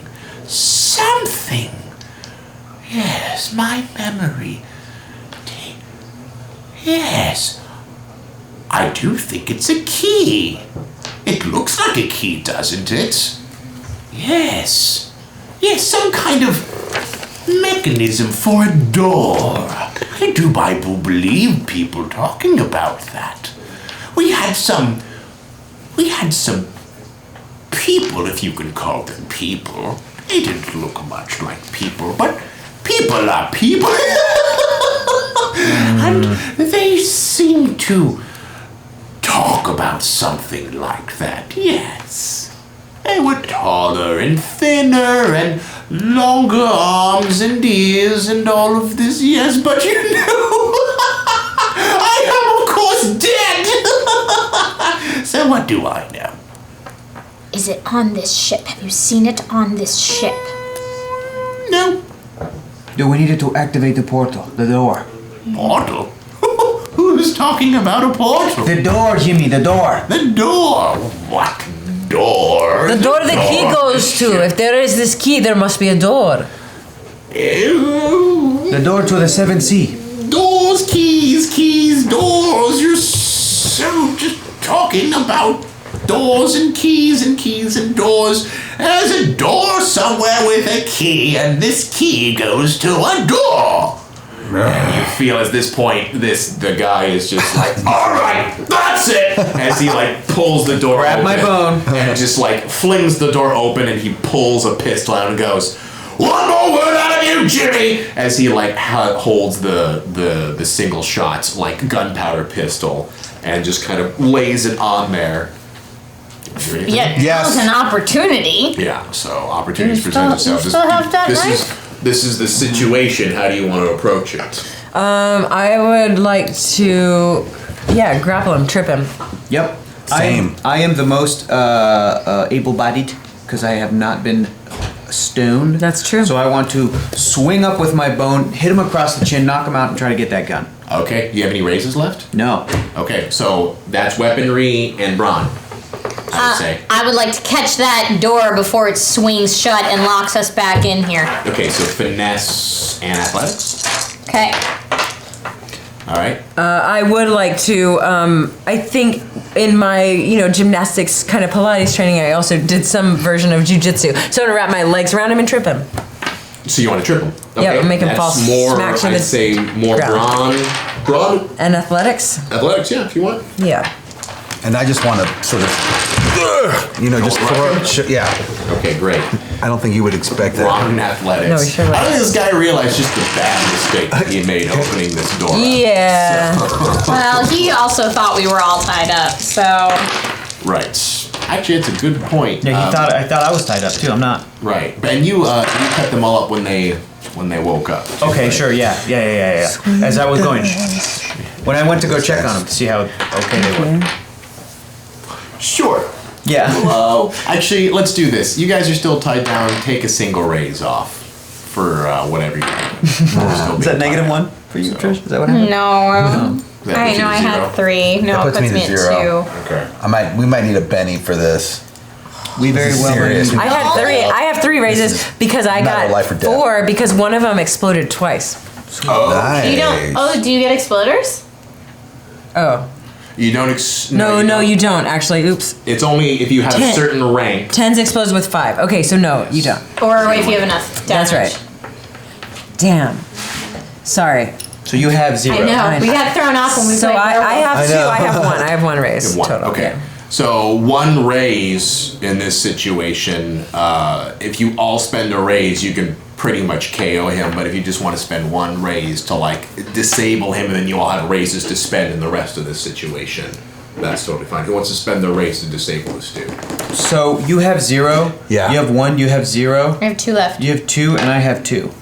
Yes, my memory. Yes, I do think it's a key. It looks like a key, doesn't it? Yes, some kind of mechanism for a door. I do believe people talking about that. We had some people, if you can call them people. They didn't look much like people, but People are people. And they seem to talk about something like that, yes. They were taller and thinner and longer arms and ears and all of this, yes, but you know, I am of course dead. So what do I know? Is it on this ship? Have you seen it on this ship? No. Do we need to activate the portal, the door? Portal? Who's talking about a portal? The door, Jimmy, the door. The door? What door? The door the key goes to. If there is this key, there must be a door. Ew. The door to the 7th sea. Doors, keys, doors. You're so just talking about doors and keys and doors. There's a door somewhere with a key, and this key goes to a door. And you feel at this point, the guy is just like, all right, that's it. As he like pulls the door Grab open, my bone. and just like flings the door open, and he pulls a pistol out and goes, "One more word out of you, Jimmy!" As he like holds the single shot like gunpowder pistol and just kind of lays it on there. Yeah, Yes. now's an opportunity. Yeah. So opportunities You present still- themselves. you still have that knife? This is the situation. How do you want to approach it? I would like to, grapple him, trip him. Yep. Same. I am the most able-bodied because I have not been stoned. That's true. So I want to swing up with my bone, hit him across the chin, knock him out, and try to get that gun. Okay. Do you have any raises left? No. Okay. So that's weaponry and brawn. I would say. I would like to catch that door before it swings shut and locks us back in here. Okay. So finesse and athletics. Okay. All right. I would like to, I think in my, gymnastics kind of Pilates training, I also did some version of jujitsu. So I'm gonna wrap my legs around him and trip him. So you want to trip him? Yeah, make him That's fall more, smack to I'd the say more ground. brawn, And athletics? athletics, yeah, if you want. Yeah. And I just want to sort of, just throw it. Yeah. Okay, great. I don't think you would expect that. Brawn and athletics. No, he sure I don't would. think this guy realized just the bad mistake that he made opening this door. Yeah. Well, he also thought we were all tied up, so. Right. Actually, it's a good point. Yeah, I thought I was tied up too. I'm not. Right. And you cut them all up when they woke up. Okay, Right. sure. Yeah. As I was going, when I went to go check on them to see how okay they were. Sure. Yeah. Well, actually, let's do this. You guys are still tied down. Take a single raise off for whatever you're doing. Is that -1 for you, Trish? Is that what happened? No. That I puts you know to I zero? had 3. No, That it puts me at 0. 2. Okay. We might need a Benny for this. We very well Serious. might I had 3. I have 3 raises because I matter of life or got death. 4 because one of them exploded twice. Nice. You don't. Oh, do you get exploders? Oh. You don't. No, you don't actually. Oops. It's only if you have a 10. certain rank. 10's explodes with 5. Okay, so no, you don't. Or if you have enough damage. That's right. Damn. Sorry. So you have 0. I know. We got thrown off when we So played I Vorpahl. have I 2. know. I have 1. I have 1 raise One. total. Okay. Yeah. So 1 raise in this situation, if you all spend a raise, you can pretty much KO him. But if you just want to spend 1 raise to like disable him, and then you all have raises to spend in the rest of this situation, that's totally fine. Who wants to spend their raise to disable this dude? So you have 0. Yeah. You have 1. You have 0. I have 2 left. You have 2, and I have 2.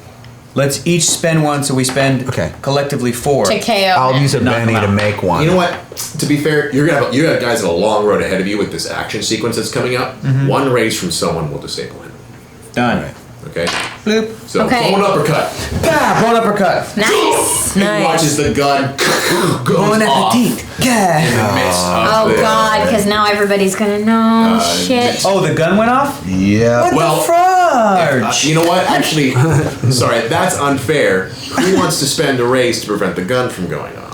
Let's each spend 1, so we spend collectively 4. To KO. I'll him. use a Knock Benny him to out. make one. You know what? To be fair, you have guys in a long road ahead of you with this action sequence that's coming up. 1 raise from someone will disable him. Done. Okay. Bloop. So Okay. blown uppercut. Ah, blown uppercut. Nice. He Nice. watches the gun goes Bon off appetit. in the midst of Oh the- God, because now everybody's gonna know. Shit. Oh, the gun went off? Yeah. What Well, the fudge? you know what? Actually, sorry, that's unfair. Who wants to spend a raise to prevent the gun from going off?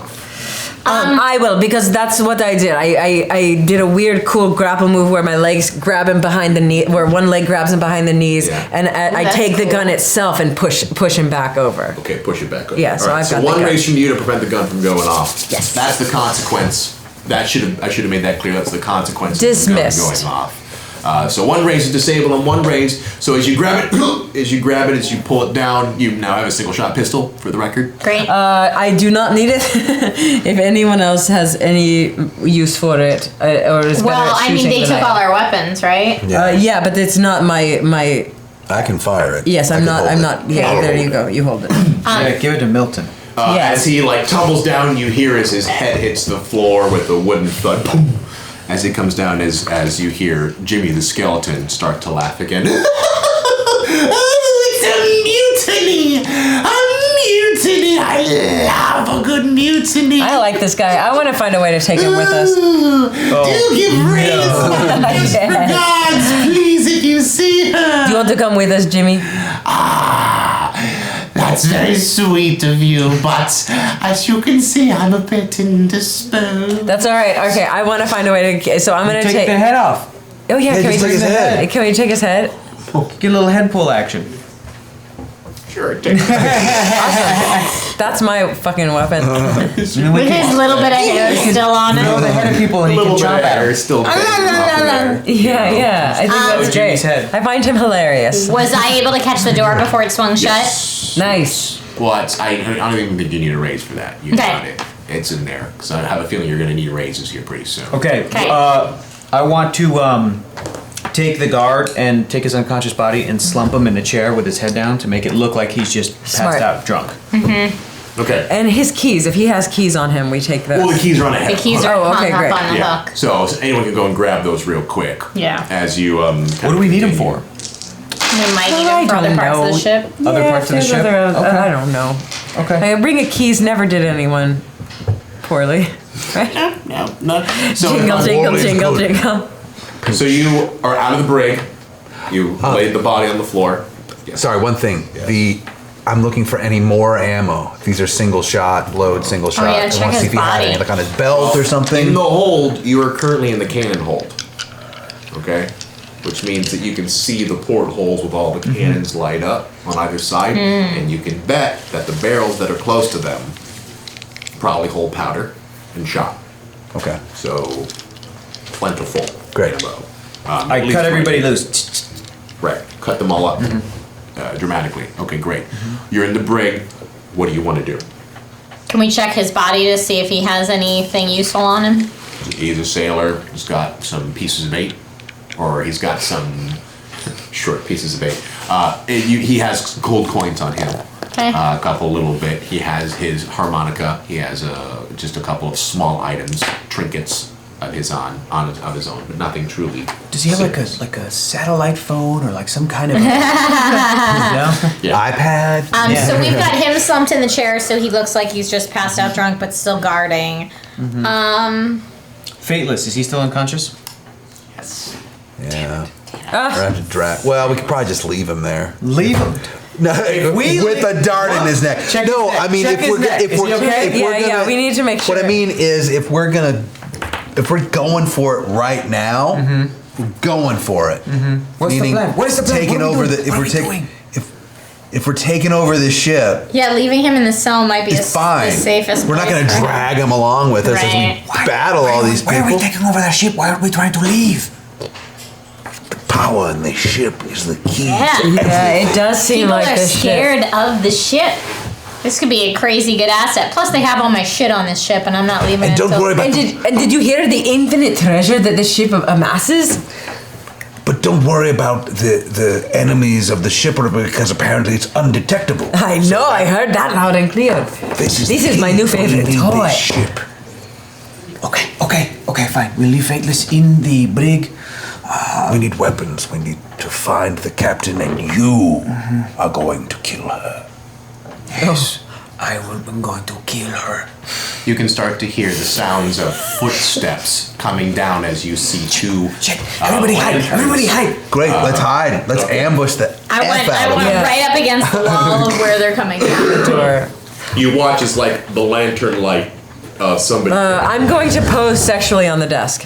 I will because that's what I did. I did a weird, cool grapple move where my legs grab him behind the knee, where one leg grabs him behind the knees, Yeah. and I That's take the cool. gun itself and push him back over. Okay, push it back over. Yeah, so All right, I've so got the 1 gun. raise from you to prevent the gun from going off. Yes. That's the consequence. I should have made that clear. That's the consequence of the gun Dismissed. going off. So one raise is disabled on one raise. So as you grab it, as you pull it down, you now have a single shot pistol for the record. Great. I do not need it. If anyone else has any use for it, or is better Well, at I mean, shooting they than took I all am. our weapons, right? Yeah, but it's not my. I can fire it. Yes, I I'm can not. hold I'm it. not. Yeah, there you go. You hold it. Yeah, give it to Milton. Yes. As he like tumbles down, you hear as his head hits the floor with a wooden thud. Boom, as he comes down, as you hear Jimmy the skeleton start to laugh again. Oh, it's a mutiny! A mutiny! I love a good mutiny. I like this guy. I want to find a way to take him with us. Do give praise for gods, please, if you see her. Do you want to come with us, Jimmy? That's very sweet of you, but as you can see, I'm a bit indisposed. That's all right. Okay, I want to find a way to. So I'm gonna Take the head off. Oh yeah, Yeah, can we just take take his head. Can we take his head? Get a little head pull action. Sure, take That's my fucking weapon. With his little bit of hair still on Throw the it. head of people and he can chop at them. still Yeah. I think that's Jimmy's great. head. I find him hilarious. Was I able to catch the door before it swung shut? Nice. But I don't even think you need a raise for that. You Okay. got it. It's in there. Because I have a feeling you're going to need raises here pretty soon. Okay. Okay. I want to take the guard and take his unconscious body and slump him in a chair with his head down to make it look like he's just passed Smart. out drunk. Okay. And his keys. If he has keys on him, we take those. Well, the keys are on a head. The keys are Oh, hung okay, up great. on the Yeah. hook. So anyone can go and grab those real quick. Yeah. As you What do we need him for? We might need I them for other don't parts of know. the ship. Other Yeah, parts of the there's ship? other- Okay. I don't know. Okay. A ring of keys never did anyone poorly. Right? No. So, Jingle, jingle, Always jingle, good. jingle. so you are out of the brig. You laid the body on the floor. Yes. Sorry, one thing. I'm looking for any more ammo. These are single shot, single shot. yeah, I check want to see his if he had body. any, like on his belt or something. In the hold, you are currently in the cannon hold. Okay? Which means that you can see the portholes with all the cannons light up on either side, and you can bet that the barrels that are close to them probably hold powder and shot. Okay. So, plentiful. Great. ammo. I At least cut everybody 20. loose. Right. Cut them all up dramatically. Okay, great. You're in the brig. What do you want to do? Can we check his body to see if he has anything useful on him? He's a sailor. He's got some pieces of bait, or he's got some short pieces of bait. He has gold coins on him. Okay. A couple little bit. He has his harmonica. He has just a couple of small items, trinkets of his own, but nothing truly. Does he have serious. like a satellite phone or like some kind of? no. Yeah. iPad. So we've got him slumped in the chair, so he looks like he's just passed out drunk, but still guarding. Fateless. Is he still unconscious? Yes. Yeah. Or have to drag. Well, we could probably just leave him there. Leave him. No, we with a dart in his neck. Check no, his neck. I mean Check if his we're neck. if Is we're he okay? if we're Yeah, gonna, we need to make sure. What I mean is if we're going for it right now, we're going for it. What's the Meaning plan? What is the plan? Taking What are we over doing? the if What are we're we taking doing? if we're taking over this ship, Yeah, leaving him in the cell might be it's fine. the safest. We're not going to place for him. drag him along with us Right. as we battle all these Why are we people. taking over the ship? Why are we trying to leave? The power in the ship is the key. Yeah. Yeah, it does seem People like are this ship. scared of the ship. This could be a crazy good asset. Plus, they have all my shit on this ship, and I'm not leaving And it. don't till- worry about And did you hear the infinite treasure that the ship amasses? But don't worry about the enemies of the ship because apparently it's undetectable. I know, I heard that loud and clear. This is my new favorite Leave toy. this ship. Okay, fine. We'll leave Fateless in the brig. We need weapons. We need to find the captain, and you are going to kill her. Yes, I'm going to kill her. You can start to hear the sounds of footsteps coming down as you see two. Shit! Everybody hide! lanterns. Everybody hide! Great, let's hide. Let's ambush the I went F out of them. Yeah. right up against the wall of where they're coming from. Or, You watch as like the lantern light somebody. I'm going to pose sexually on the desk.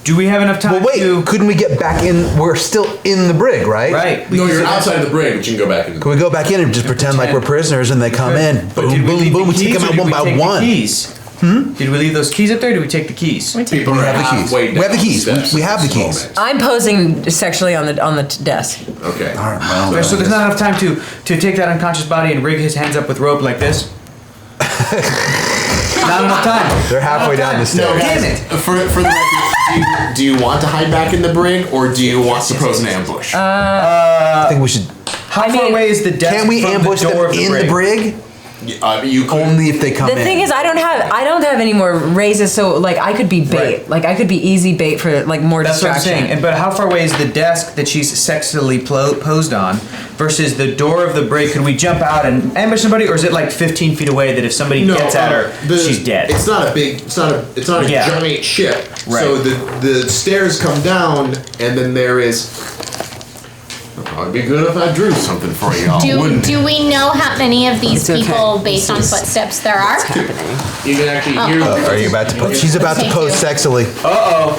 Do we have enough time Well, wait, to? couldn't we get back in? We're still in the brig, right? Right. no, you're outside the brig, but you can go back into the Can we go back in and just pretend like we're prisoners and they come in? But Boom, did we boom, leave boom. the We take keys them or out did one we by take the one. keys? Did we leave those keys up there? Or did we take the keys? People We are have the keys. halfway We have the down keys. steps We at have the this keys. moment. I'm posing sexually on the desk. Okay. All right, well, Okay, so there's not enough time to take that unconscious body and rig his hands up with rope like this. Not enough time. they're halfway down the No, stairs. guys, Damn it. For the record, do you want to hide back in the brig, or do you want to pose an ambush? I think we should. How far away is the desk Can we from ambush the them door of in the brig? You could. Only if they come The in. thing is, I don't have any more raises, so like I could be bait. Right. Like I could be easy bait for like more That's what I'm distraction. saying. But how far away is the desk that she's sexily posed on versus the door of the brig? Could we jump out and ambush somebody, or is it like 15 feet away that if somebody gets at her, she's dead? It's not a big. It's not a Yeah. giant ship. Right. So the stairs come down, and then there is. It'd be good if I drew something for you all, wouldn't it? Do we know how many of these It's okay. people, based on footsteps, there are? You can actually hear. Are you about to pose? She's about to Thank pose you. sexily.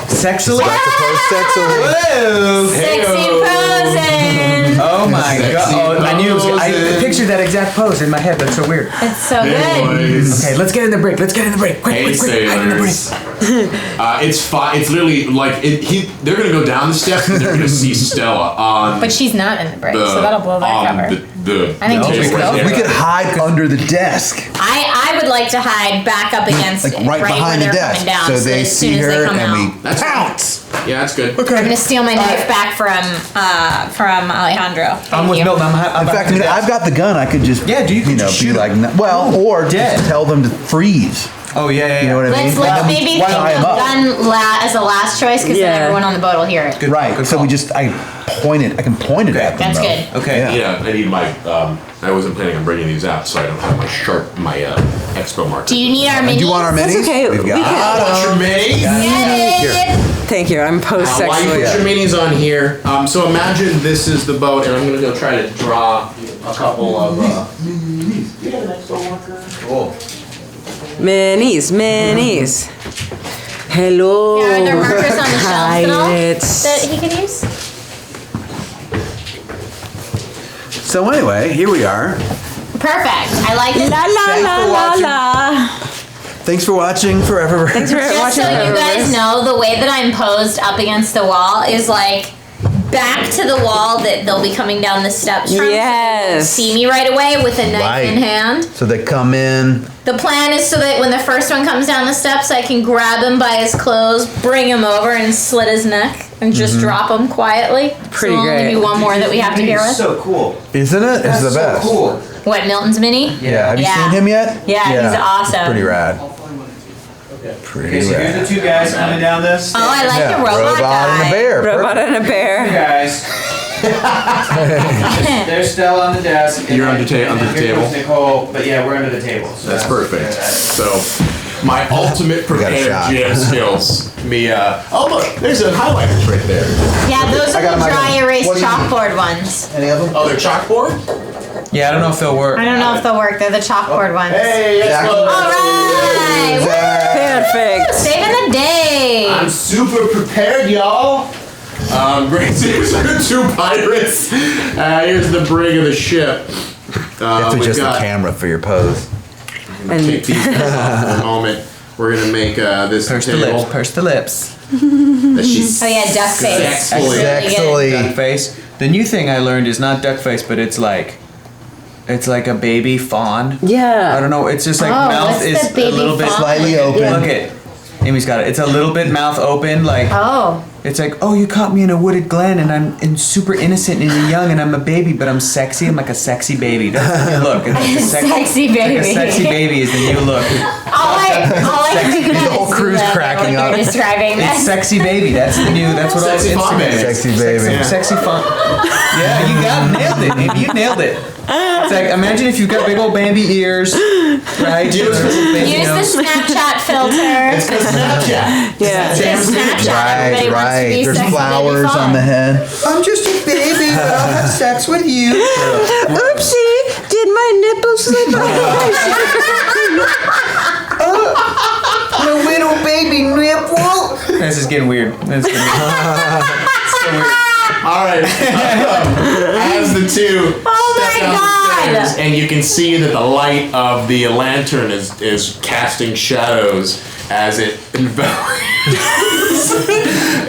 Sexily? About to pose sexily. Whoa! Sexy posing. Oh my Sexy god! Oh, I knew. I poses. pictured that exact pose in my head. That's so weird. It's so good. Anyways. Okay, let's get in the brig. Let's get in the brig. Quick, Hey quick, quick! Hide in the brig. sailors. It's fine. It's literally like they're gonna go down the steps and they're gonna see Stella on. But she's not in the break, the, so that'll blow that on cover. The I think table we should right go. there. We could hide under the desk, I would like to hide back up against like right behind where the they're desk, coming down, so so they as soon see as they her come and out. we That's pounce. Yeah, that's good. I'm gonna steal my knife back from Alejandro. I'm with Milton. I'm In fact, I mean, I've got the gun. I could just, Yeah, dude, you could know, just be shoot like, him. well, or Dead. just tell them to freeze. Oh yeah. You know what I mean? Let's And then we maybe think tie 'em of up. gun as a last choice, because then Yeah. everyone on the boat will hear it. Right. Good So call. we just, I can point it at them. That's though. good. Okay. Yeah. Yeah, I need my. I wasn't planning on bringing these out, so I don't have my expo marker. Do you need our Do minis? you want our That's minis? okay. We've We got can- What's your minis? Get it. Thank you. I'm posed While you sexually. put your minis on here, so imagine this is the boat, and I'm gonna go try to draw a couple of. Cool. Minis. Hello. Yeah, are there markers on the shelf at all Pirates. that he could use? So anyway, here we are. Perfect. I like it. La la Thanks la for la watching. la. Thanks for watching ForeverVerse. Thanks for Just watching. so you guys ForeverVerse. know, the way that I'm posed up against the wall is like back to the wall that they'll be coming down the steps from. Yes. See me right away with a knife Right. in hand. So they come in. The plan is so that when the first one comes down the steps, I can grab him by his clothes, bring him over, and slit his neck, and just drop him quietly. Pretty so great. Only be one more that we have to hear with. So cool. Isn't it? It's the so best. cool. What, Milton's mini? Yeah. Have you Yeah. seen him yet? Yeah, he's awesome. Pretty rad. Pretty Okay, so here's rad. the two guys coming down this. Oh, I like Yeah, the robot guy. and a bear. Robot and a bear. Guys. There's Stella on the desk. and You're then- under the and then table. here comes Nicole, but yeah, we're under the table. So That's perfect. So, my ultimate got a prepared shot. GM skills. Oh look, there's a highlighters right there. Yeah, those I got are the him, I got dry him. erase What do you need? chalkboard ones. Any of them? Oh, they're chalkboard? Yeah, I don't know if they'll work. I don't know if they'll work. They're the chalkboard ones. Hey, Jack- let's go. All right. Perfect. Saving the day. I'm super prepared, y'all. Great. Here's our two pirates. Here's the brig of the ship. You have to we've adjust the got- camera for your pose. Take these guys off for a moment. We're gonna make this Purse the table lips. Purse the lips. that she's Oh yeah, duck face. Sexually. Really good. Sexually. Duck face. The new thing I learned is not duck face, but it's like a baby fawn. Yeah. I don't know. It's just like Oh, mouth what's is the baby a little bit fawn? Slightly open. Look at Amy's got it. It's a little bit mouth open, like Oh. it's like, oh, you caught me in a wooded glen, and I'm super innocent and young, and I'm a baby, but I'm sexy. I'm like a sexy baby. That's the new look. It's like a Sexy Like a baby. sexy baby is the new look. All I heard The whole is crew's that cracking what up. you're describing It's this. sexy baby. That's the new. That's what Sexy all fawn Instagram baby. is. Sexy baby. Sexy fun. Yeah, you nailed it, Amy. You nailed it. It's like, imagine if you've got big old Bambi ears, right? Use the Snapchat filter. It's cause Snapchat. Yeah. Just Snapchat. Everybody wants to Right. be There's sexy flowers baby on the fawn. head. I'm just a baby, but I'll have sex with you. Oopsie! Did my nipples slip A little baby nipple. This is getting weird. This is getting weird. So weird. All right. As the two step downstairs, and you can see that the light of the lantern is casting shadows as it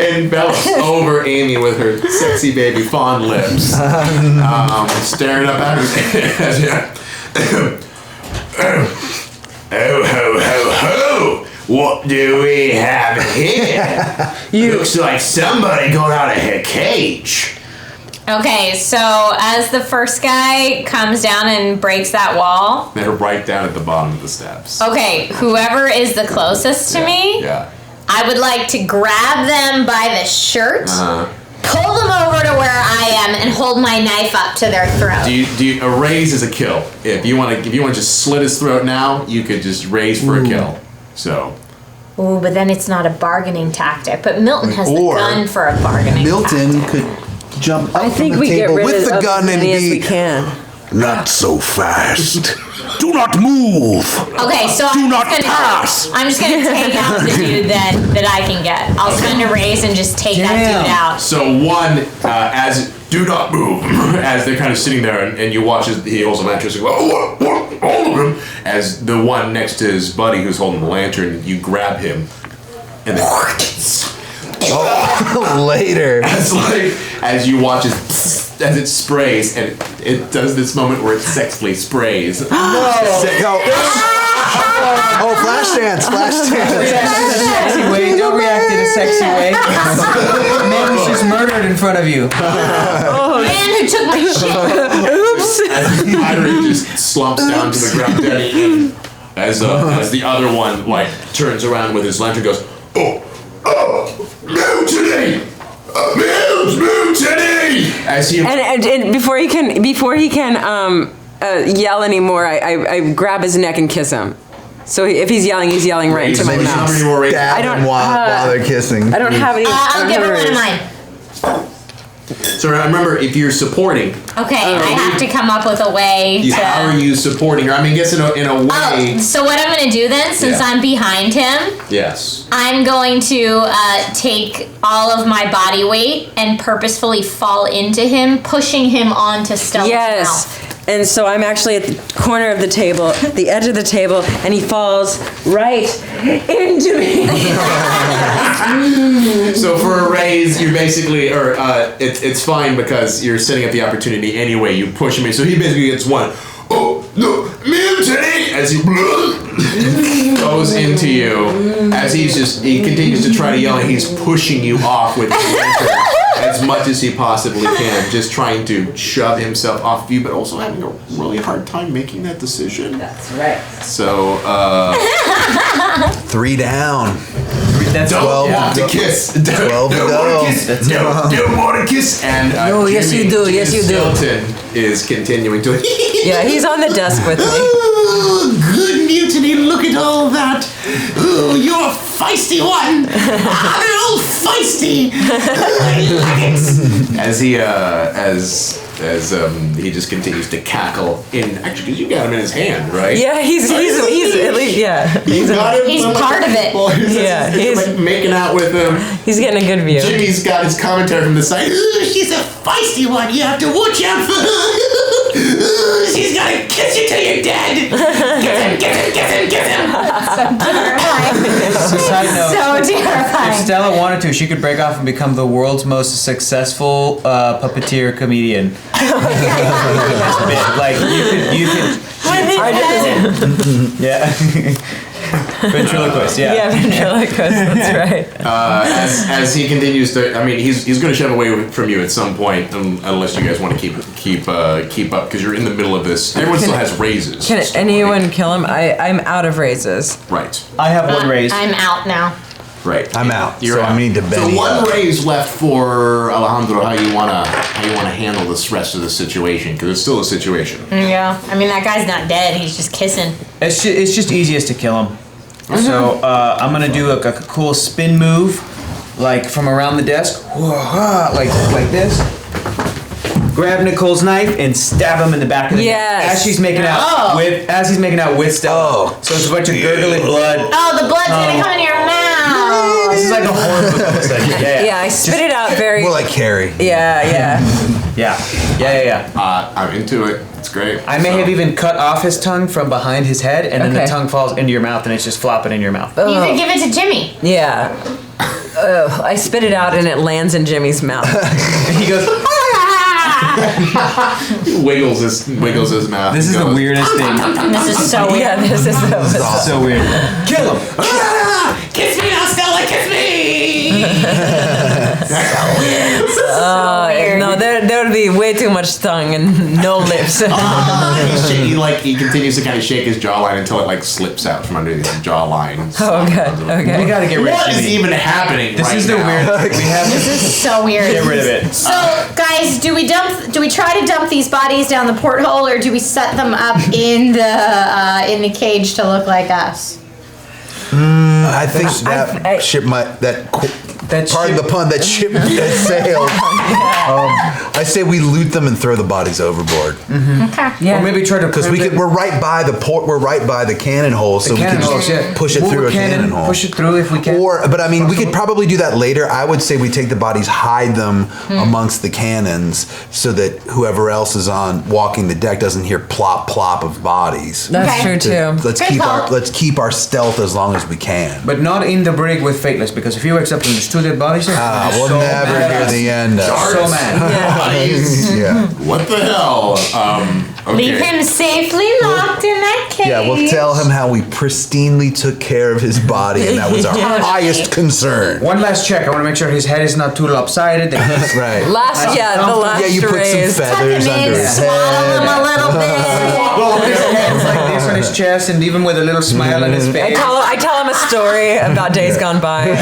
envelops over Amy with her sexy baby fawn lips, staring up at her. Oh, ho, ho, ho! What do we have here? Looks like somebody got out of her cage. Okay, so as the first guy comes down and breaks that wall. They're right down at the bottom of the steps. Okay, whoever is the closest to me, I would like to grab them by the shirt, pull them over to where I am, and hold my knife up to their throat. A raise is a kill. If you want to just slit his throat now, you could just raise for a kill. So. Ooh, but then it's not a bargaining tactic. But Milton has the gun for a bargaining Milton tactic. could jump up I think from the we get table rid with of the gun as and many as be. we can. Not so fast. Do not move. Okay, so I'm just gonna take out the dude that I can get. I'll spend a raise and just take that dude out. So one, do not move, as they're kind of sitting there, and you watch as he holds the lantern, and go, what, all of them, as the one next to his buddy who's holding the lantern, you grab him, and then later. As you watch as it sprays, and it does this moment where it sexually sprays. Oh, flash dance. Sexy way. Don't react in a sexy way. Man was just murdered in front of you. Man who took my shit. Oops. As just slumps down to the ground, dead, as the other one turns around with his lantern, goes, mutiny! Mutiny! As he and before he can yell anymore, I grab his neck and kiss him. So if he's yelling right into my mouth. I don't while they're kissing. I don't have any. I'll give her one of mine. So remember, if you're supporting, okay, I have to come up with a way to. How are you supporting her? I mean, I guess in a way. So what I'm going to do then, since I'm behind him, yes, I'm going to take all of my body weight and purposefully fall into him, pushing him onto Stella's mouth. And so I'm actually at the corner of the table, the edge of the table, and he falls right into me. So for a raise, you basically, it's fine because you're setting up the opportunity anyway. You push him in, so he basically gets one. Oh no, mutiny! As he goes into you, as he continues to try to yell, and he's pushing you off with his lantern as much as he possibly can, just trying to shove himself off of you, but also having a really hard time making that decision. That's right. So, 3 down. That's 12 want to kiss. 12 to go. Don't want to kiss. And no, yes you do. Yes you do. Stilton is continuing to. Yeah, he's on the desk with me. Oh, good mutiny! Look at all that. Oh, you're a feisty one. They're all feisty. I like it. As he just continues to cackle actually, because you got him in his hand, right? Yeah, he's at least He's part of it. Yeah, he's making out with him. He's getting a good view. Jimmy's got his commentary from the side. She's a feisty one. You have to watch out for her. She's gonna kiss you till you're dead. Get him. So terrifying. Side note, So terrifying. if Stella wanted to, she could break off and become the world's most successful puppeteer comedian. Like you could. Yeah. Ventriloquist, yeah. Yeah, ventriloquist, that's right. As he continues to, I mean, he's going to shove away from you at some point, unless you guys want to keep up, because you're in the middle of this. Everyone still has raises. Can anyone kill him? I'm out of raises. Right. I have one raise. I'm out now. Right. I'm out. You're so out. I need to bend. So one raise left for Alejandro. How you wanna handle this rest of the situation? Because it's still a situation. Yeah. I mean, that guy's not dead. He's just kissing. It's just easiest to kill him. So I'm gonna do a cool spin move, like from around the desk, like this. Grab Nicole's knife and stab him in the back of the neck as she's making out with Stella. So it's a bunch of gurgling blood. Oh, the blood's gonna come in your mouth. This is like a horror movie. almost, like, Yeah, I spit it out very. More like Carrie. Yeah. I'm into it. It's great. I may have even cut off his tongue from behind his head, and then the Okay. tongue falls into your mouth, and it's just flopping in your mouth. You could give it to Jimmy. Yeah. I spit it out and it lands in Jimmy's mouth. He goes, wiggles his mouth. this is the Goes, weirdest thing. This is so weird. Yeah, this is So weird. Kill him. Kiss me now, Stella, kiss me! no, there would be way too much tongue and no lips. He continues to kind of shake his jawline until it like slips out from underneath his jawline. Okay. We gotta get rid of What is Jimmy. even happening This right is the now? weird. We have This to is so weird. get rid of it. So, guys, do we try to dump these bodies down the porthole, or do we set them up in the cage to look like us? I think that ship might pardon the pun, that ship that sailed. I say we loot them and throw the bodies overboard. Okay. Or maybe try to Because we're right by the port. We're right by the cannon hole, so we cannon can holes, just yeah. push it Move through a a cannon hole. Push it through if we can. But I mean, we could probably do that later. I would say we take the bodies, hide them amongst the cannons, so that whoever else is on walking the deck doesn't hear plop plop of bodies. That's Okay. true too. Let's Good call. let's keep our stealth as long as we can. But not in the brig with Fateless, because if he wakes up and there's two dead bodies there, he'll be We'll so never mad at hear us. the end. So mad. Bodies. Yeah. What the hell? Okay. Leave him safely locked in that cage. Yeah, we'll tell him how we pristinely took care of his body, and that was our highest concern. One last check. I want to make sure his head is not too lopsided. That's right. The last Yeah, you put some raised. feathers Tuck him under in, his swallow him head. a little bit. His head's like this on his chest, and even with a little smile on his face. I tell him a story about days gone by.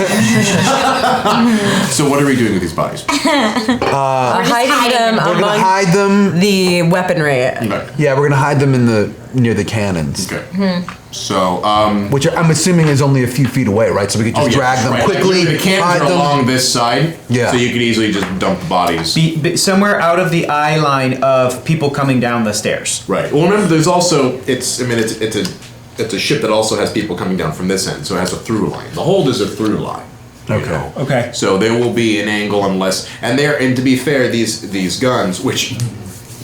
So what are we doing with these bodies? Hiding hiding them them. We're gonna among hide them. the weaponry. Okay. Yeah, we're gonna hide them near the cannons, Okay. So, which I'm assuming is only a few feet away, right? So we could just drag them right. quickly, The cannons hide are them. along this side. Yeah. So you could easily just dump the bodies. Be somewhere out of the eye line of people coming down the stairs. Right. Well, remember, there's also it's a ship that also has people coming down from this end, so it has a through line. The hold is a through line. you Okay. know. Okay. So there will be an angle unless, and to be fair, these guns, which,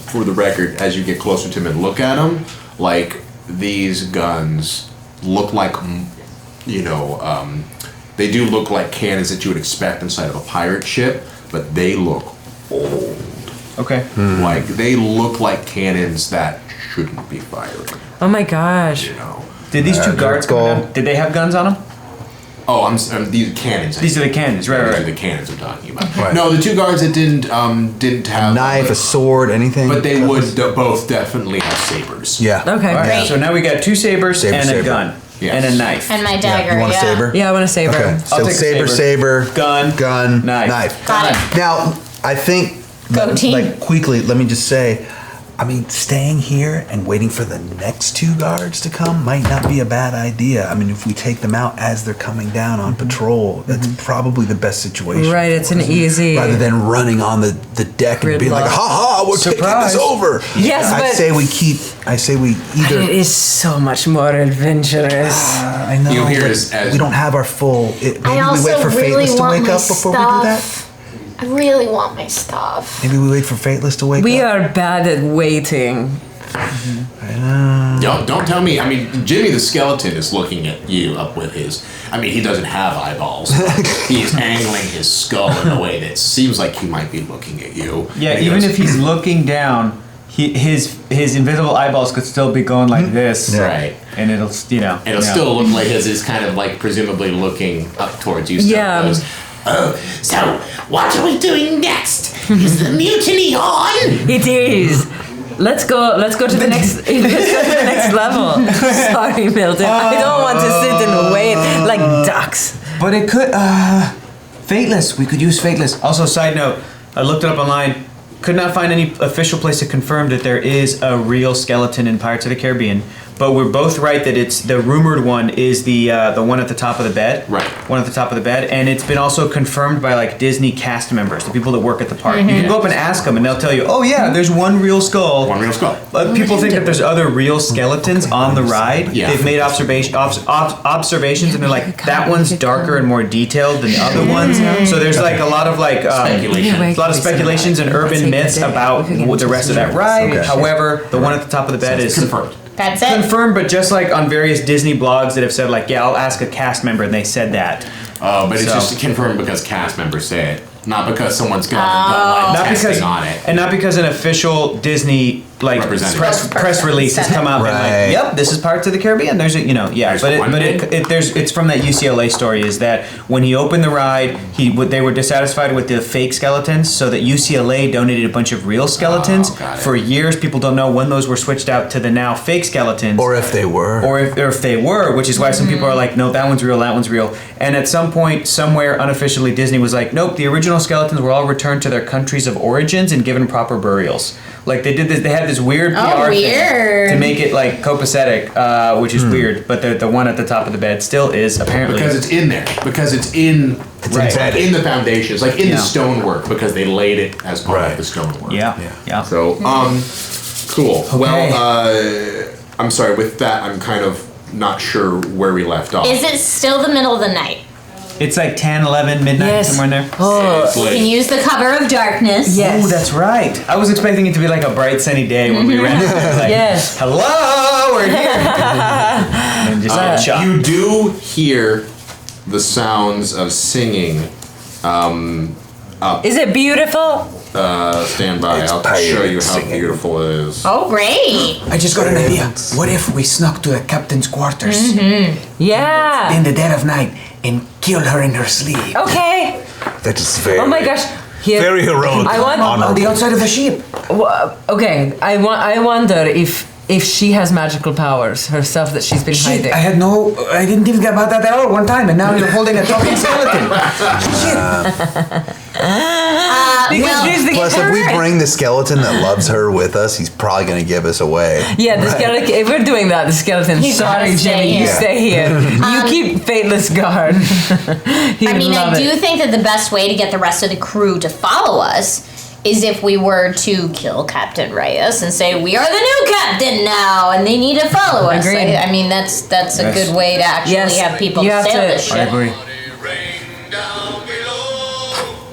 for the record, as you get closer to them and look at them, like these guns look like, they do look like cannons that you would expect inside of a pirate ship, but they look old. Okay. Like they look like cannons that shouldn't be firing. Oh my gosh. You know. Did these two guards come cool. down? Did they have guns on them? Oh, these cannons. These are the cannons, right? These are Right. the cannons I'm talking about. Right. No, the two guards that didn't have Knife, a sword, anything. but they would both definitely have sabers. Yeah. Okay. All right. Great. So now we got two sabers Saber, and a saber. gun Yes. and a knife. And my Yeah. dagger. You want a saber? Yeah, I want to save Okay. her. So take a saber, saber. saber, gun, Knife. Got it. Now, I think, Go team. like quickly, let me just say, I mean, staying here and waiting for the next two guards to come might not be a bad idea. I mean, if we take them out as they're coming down on patrol, that's probably the best situation. Right, it's an easy. Rather than running on the deck and being like, Gridlock. ha ha, we're Surprise. taking this over. Yes, I but- say we either. It is so much more adventurous. I know. You know, here but is- as- we don't have our full. Maybe I we also wait for really Fateless to want wake my up before we do that. stuff. I really want my stuff. Maybe we wait for Fateless to wake We up. are bad at waiting. No, don't tell me. I mean, Jimmy the skeleton is looking at you up with his. I mean, he doesn't have eyeballs. But he's angling his skull in a way that seems like he might be looking at you. Yeah, And he even goes, if he's looking down, his invisible eyeballs could still be going like this. Right. And it'll It'll still look like his is kind of like presumably looking up towards you. Yeah. Goes, oh, so what are we doing next? Is the mutiny on? It is. Let's go to the next. Let's go to the next level. Sorry, Milton. I don't want to sit and wait like ducks. But it could Fateless. We could use Fateless. Also, side note, I looked it up online. Could not find any official place to confirm that there is a real skeleton in Pirates of the Caribbean, but we're both right that it's the rumored one is the one at the top of the bed. Right. One at the top of the bed, and it's been also confirmed by like Disney cast members, the people that work at the park. You can go up and ask them, and they'll tell you, "Oh yeah, there's one real skull." One real skull. But people think that there's other real skeletons on the ride. Yeah. They've made observations, and they're like, that one's darker and more detailed than the other ones. So there's like a lot of Speculation. a lot of speculations and urban myths about the rest of that ride. Okay. However, the one at the top of the bed is Confirmed. That's it. confirmed, but just like on various Disney blogs that have said like, yeah, I'll ask a cast member, and they said that. But it's So- just confirmed because cast members say it, not because someone's got Not testing because on it. and not because an official Disney like Representative. press release has come out and Right. like, yep, this is Pirates of the Caribbean. There's a There's but one thing. it's from that UCLA story is that when he opened the ride, they were dissatisfied with the fake skeletons, so that UCLA donated a bunch of real skeletons. got it. For years, people don't know when those were switched out to the now fake skeletons. Or if they were. Or if they were, which is why some people are like, no, that one's real, that one's real. And at some point, somewhere unofficially, Disney was like, nope, the original skeletons were all returned to their countries of origins and given proper burials. Like they did this, they had this weird PR thing weird. to make it like copacetic, which is weird. But the one at the top of the bed still is apparently Because it's in there. Because it's in Right. in the foundations, like in Yeah. the stonework, because they laid it as part Right. of the stonework. yeah. So, cool. Okay. Well, I'm sorry. With that, I'm kind of not sure where we left off. Is it still the middle of the night? It's like 10, 11, midnight, Yes. somewhere in there. Oh, It's You can late. use the cover of darkness. yes. Oh, that's right. I was expecting it to be like a bright sunny day when we ran. Like, Yes. hello, we're here. And just get shot. You do hear the sounds of singing. Is it beautiful? Stand by. It's I'll show you pirates how singing. beautiful it is. Oh, great. I just got an idea. What if we snuck to the captain's quarters Yeah. in the dead of night and kill her in her sleep? Okay. That is very. Oh my gosh. Here, Very heroic. I want. On the outside of the ship. Okay. I wonder if she has magical powers herself that she's been hiding. I didn't even get about that at all one time, and now you're holding a talking skeleton. Because she's the Plus, if we bring the skeleton that loves her with us, he's probably going to give us away. Yeah, the skeleton. If we're doing that, the skeleton. He's Sorry, gotta stay Jimmy, you here. stay here. You keep Fateless guard. I mean, I do think that the best way to get the rest of the crew to follow us is if we were to kill Captain Reyes and say, we are the new captain now, and they need to follow us. Agreed. I mean, that's a good way to actually Yes, have people you have sail to- this I ship. agree.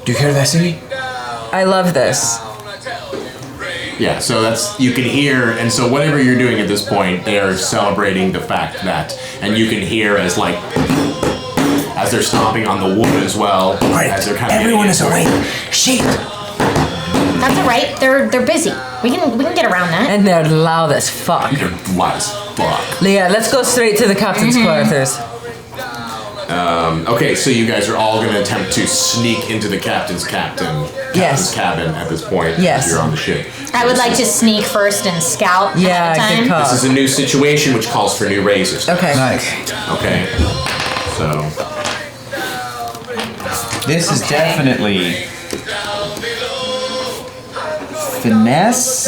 Do you hear that singing? I love this. Yeah, so that's, you can hear, and so whatever you're doing at this point, they are celebrating the fact that, and you can hear as they're stomping on the wood as well, as they're kind of Everyone is awake. Shit. That's all right. They're busy. We can get around that. And they're loud as fuck. They're loud as fuck. Yeah, let's go straight to the captain's quarters. Okay, so you guys are all going to attempt to sneak into the captain's Yes. cabin at this point. Yes. As you're on the ship. I would like to sneak first and scout Yeah, ahead of good time. call. This is a new situation which calls for new raises. Okay. Nice. Okay. So This is definitely finesse.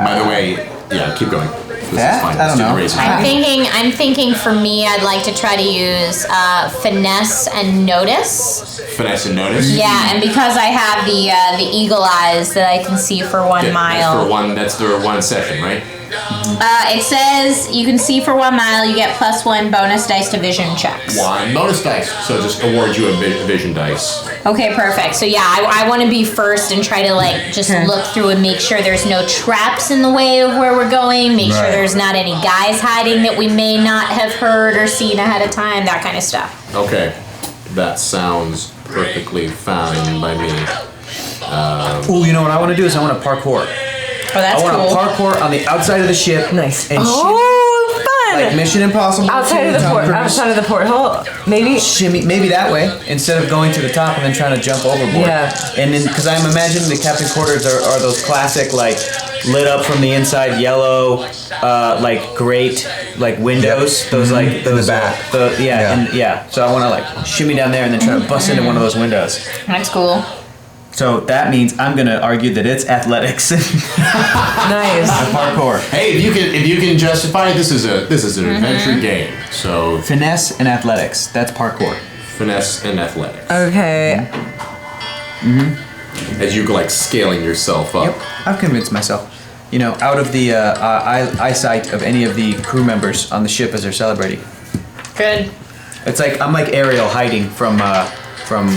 by the way, yeah, keep going. This That? is fine. I Let's don't do the know. raises. I'm thinking for me, I'd like to try to use finesse and notice. Finesse and notice. Yeah, and because I have the eagle eyes that I can see for 1 Yeah, mile. That's for one session, right? It says you can see for 1 mile. You get +1 bonus dice to vision checks. One bonus dice. So just award you a vision dice. Okay, perfect. So yeah, I want to be first and try to just look through and make sure there's no traps in the way of where we're going. Make sure Right. there's not any guys hiding that we may not have heard or seen ahead of time. That kind of stuff. Okay, that sounds perfectly fine by me. Ooh, you know what I want to do is I want to parkour. Oh, that's I want cool. to parkour on the outside of the ship. Nice. And Oh, fun! like Mission Impossible. outside of the port. Outside of the porthole. Maybe. Shimmy, maybe that way instead of going to the top and then trying to jump overboard. Yeah. And then, because I'm imagining the captain quarters are those classic like lit up from the inside yellow, like grate like windows. Yep. Those like In the those back. yeah. And yeah. So I want to like shimmy down there and then try to bust into one of those windows. That's cool. So that means I'm gonna argue that it's athletics. Nice. Parkour. Hey, if you can justify it, this is an adventure game. So Finesse and athletics. That's parkour. finesse and athletics. Okay. As you go like scaling yourself up. Yep. I've convinced myself. You know, out of the eyesight of any of the crew members on the ship as they're celebrating. Good. It's like I'm like Ariel hiding from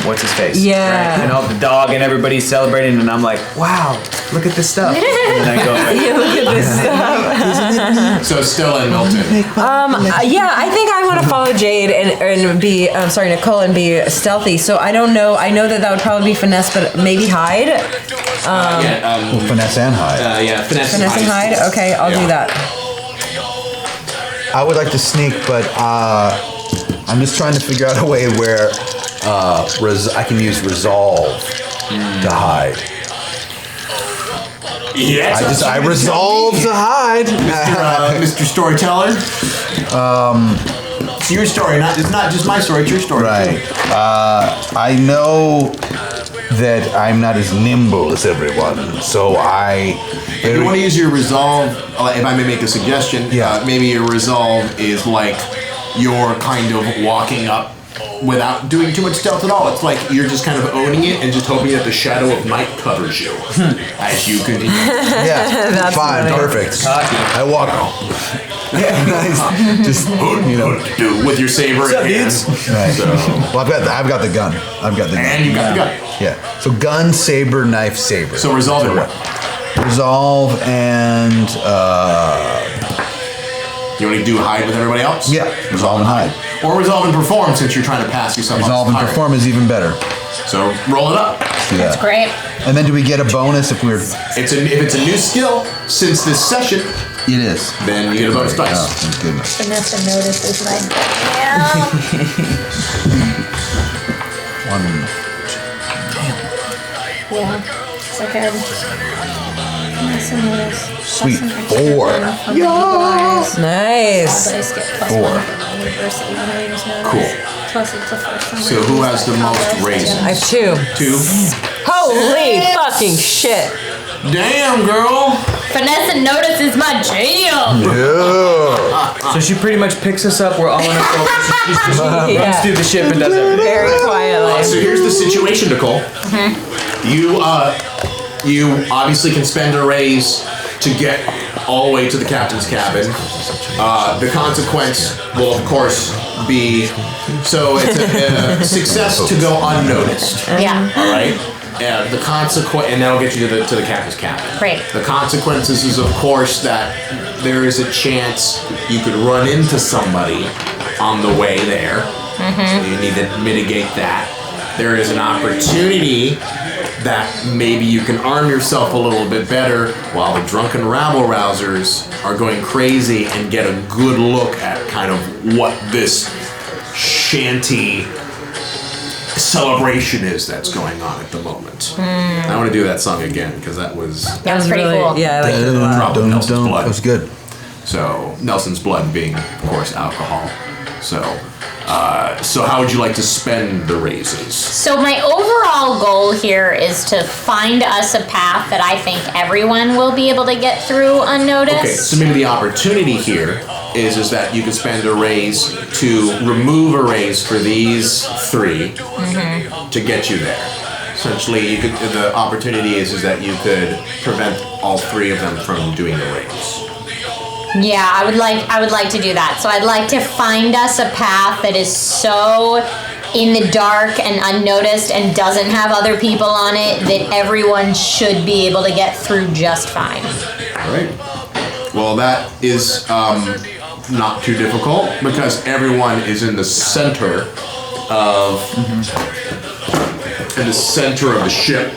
what's his face. Yeah. Right? And all the dog and everybody's celebrating, and I'm like, wow, look at this stuff. And then I go. Yeah, look at this stuff. So still in Milton. Yeah, I think I want to follow Jade and be, Nicole and be stealthy. So I don't know. I know that would probably be finesse, but maybe hide. Finesse and hide. Yeah, finesse Finesse and hide? Okay, I'll do that. I would like to sneak, but I'm just trying to figure out a way where I can use resolve to hide. Yes. I resolve to hide. Mr. Storyteller. It's your story, it's not just my story. It's your story. Right. I know that I'm not as nimble as everyone, so If you want to use your resolve, if I may make a suggestion, maybe your resolve is like you're kind of walking up without doing too much stealth at all. It's like you're just kind of owning it and just hoping that the shadow of night covers you as you continue. Yeah, That's fine, funny. perfect. I walk. Just with your saber in hand. Right. So, well, I've got the gun. I've got the gun. and you got the gun. Yeah. So gun, saber, knife, saber. So resolve it what? Resolve and You want to do hide with everybody else? yeah, resolve and hide. Or resolve and perform since you're trying to pass yourself off Resolve as and pirate. perform is even better. So roll it up. Do that. Great. And then do we get a bonus if we're? If it's a new skill since this session, It is. then you get a bonus Oh, dice. thank goodness. Vanessa notices my One. Yeah. So good. Vanessa notice. Sweet. 4. Nice. Four. Cool. So who has the most raisins? I have 2. 2. Holy fucking shit. Damn, girl. Vanessa notices my jam. Yeah. So she pretty much picks us up. We're all in a boat. She just runs through the ship and does everything. Very quietly. So here's the situation, Nicole. You obviously can spend a raise to get all the way to the captain's cabin. The consequence will, of course, be so it's a success to go unnoticed. Yeah. All right. And the consequence, and that'll get you to the captain's cabin. Great. The consequences is, of course, that there is a chance you could run into somebody on the way there. So you need to mitigate that. There is an opportunity that maybe you can arm yourself a little bit better while the drunken rabble-rousers are going crazy and get a good look at kind of what this shanty celebration is that's going on at the moment. I want to do that song again because that was That was pretty cool. Yeah, I like it a lot. Drop of Nelson's blood. That was good. So Nelson's blood being, of course, alcohol. So how would you like to spend the raises? So my overall goal here is to find us a path that I think everyone will be able to get through unnoticed. Okay, so maybe the opportunity here is that you could spend a raise to remove a raise for these 3 to get you there. Essentially, the opportunity is that you could prevent all 3 of them from doing the raise. Yeah, I would like to do that. So I'd like to find us a path that is so in the dark and unnoticed and doesn't have other people on it that everyone should be able to get through just fine. All right. Well, that is not too difficult because everyone is in the center of the ship.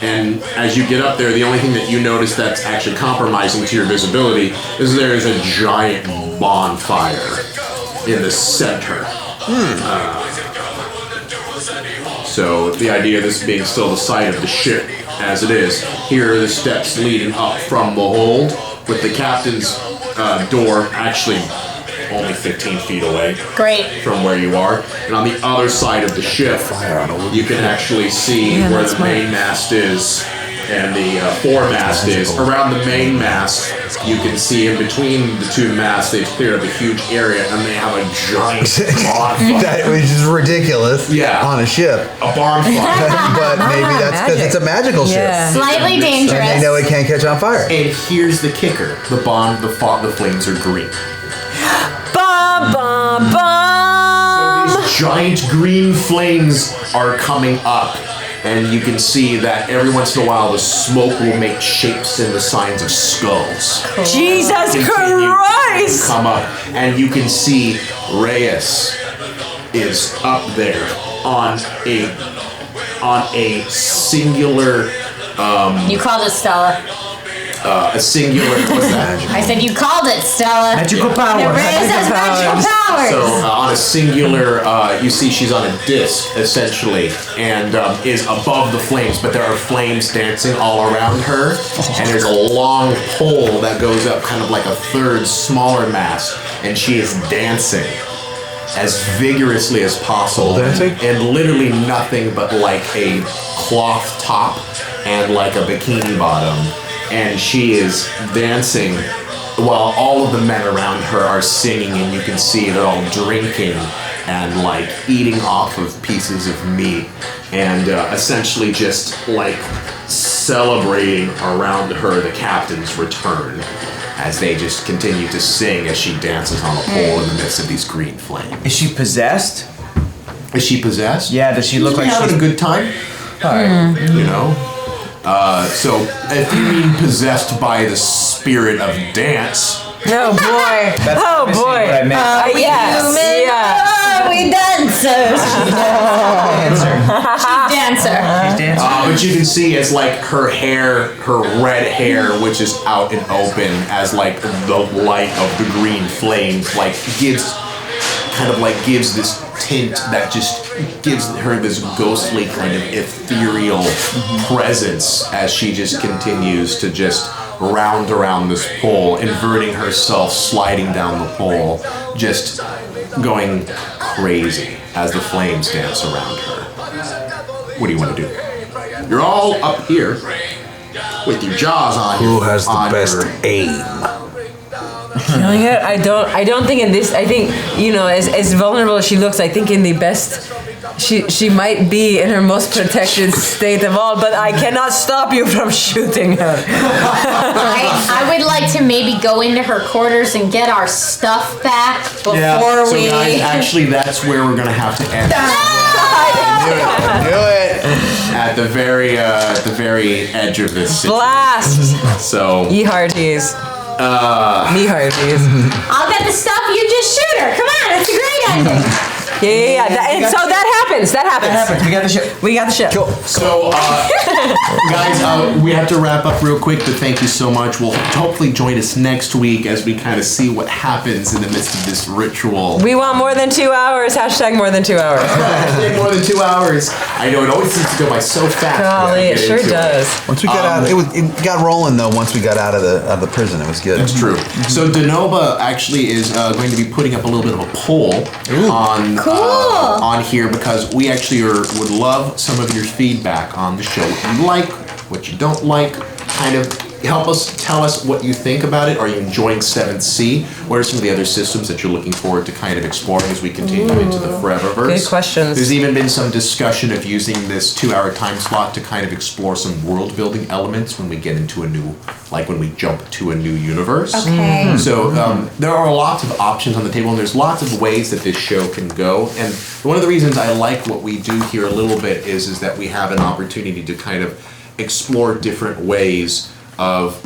And as you get up there, the only thing that you notice that's actually compromising to your visibility is there is a giant bonfire in the center. So the idea of this being still the side of the ship as it is, here are the steps leading up from the hold with the captain's door actually only 15 feet away Great. from where you are. And on the other side of the ship, you can actually see where the mainmast is and the foremast is. Around the mainmast, you can see in between the two masts, they've cleared up a huge area, and they have a giant bonfire. That was just ridiculous. Yeah. On a ship. A bonfire. But maybe that's because it's a magical ship. Slightly dangerous. And they know it can't catch on fire. And here's the kicker: the flames are green. Bum, bum, bum. So these giant green flames are coming up, and you can see that every once in a while the smoke will make shapes in the signs of skulls. Jesus Continue Christ! to come up, and you can see Reyes is up there on a singular. You called it Stella. A singular. What's that? I said you called it Stella. Magical powers. It raises magical powers. So on a singular, you see she's on a disc essentially, and is above the flames. But there are flames dancing all around her, and there's a long pole that goes up, kind of like a third smaller mast, and she is dancing as vigorously as possible. Dancing? And literally nothing but like a cloth top and like a bikini bottom. And she is dancing while all of the men around her are singing, and you can see they're all drinking and like eating off of pieces of meat and essentially just like celebrating around her the captain's return as they just continue to sing as she dances on a pole in the midst of these green flames. Is she possessed? Is she possessed? Yeah, does she look like having she's a good time? Alright. You know? So if you mean possessed by the spirit of dance, Oh boy. That's Oh missing boy. what I meant. Yes. Yeah. Oh, we dancers. She's dancer. She's dancing. but you can see as like her hair, her red hair, which is out and open, as like the light of the green flames, like gives this tint that just gives her this ghostly kind of ethereal presence as she just continues to just round around this pole, inverting herself, sliding down the pole, just going crazy as the flames dance around her. What do you want to do? You're all up here with your jaws on. Who has the on best your- aim? Killing it. I don't think in this. I think as vulnerable as she looks, I think in the best. She might be in her most protected state of all, but I cannot stop you from shooting her. I would like to maybe go into her quarters and get our stuff back before So we. guys, actually, that's where we're gonna have to end. Do it. At the very edge of this situation. Blast! So Ye hearties. Me hearties. I'll get the stuff. You just shoot her. Come on, it's a great idea. Yeah. And so that happens. That happens. What happens? We got the ship. We got the ship. Cool. So, guys, we have to wrap up real quick, but thank you so much. We'll hopefully join us next week as we kind of see what happens in the midst of this ritual. We want more than 2 hours. Hashtag more than 2 hours. Hashtag more than 2 hours. I know it always seems to go by so fast. Golly, it sure does. Once we got out, it got rolling though. Once we got out of the prison, it was good. That's true. So Denova actually is going to be putting up a little bit of a poll on here because we actually would love some of your feedback on the show. What you like, what you don't like, kind of help us, tell us what you think about it. Are you enjoying 7th Sea? What are some of the other systems that you're looking forward to kind of exploring as we continue into the ForeverVerse? Good questions. There's even been some discussion of using this 2-hour time slot to kind of explore some world building elements when we get into when we jump to a new universe. Okay. So there are lots of options on the table, and there's lots of ways that this show can go. And one of the reasons I like what we do here a little bit is that we have an opportunity to kind of explore different ways of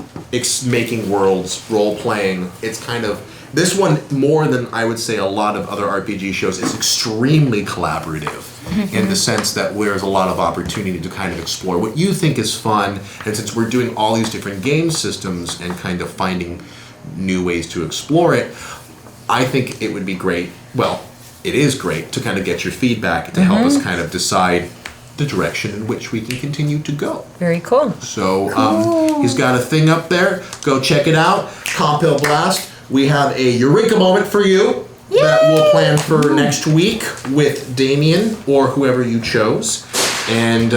making worlds, role-playing. It's kind of, this one, more than I would say a lot of other RPG shows, is extremely collaborative in the sense that there's a lot of opportunity to kind of explore what you think is fun. And since we're doing all these different game systems and kind of finding new ways to explore it, I think it would be great, well, it is great to kind of get your feedback to help us kind of decide the direction in which we can continue to go. Very cool. So he's got a thing up there. Go check it out. Compel Blast. we have a Eureka moment for you that we'll plan for next week with Damion or whoever you chose. And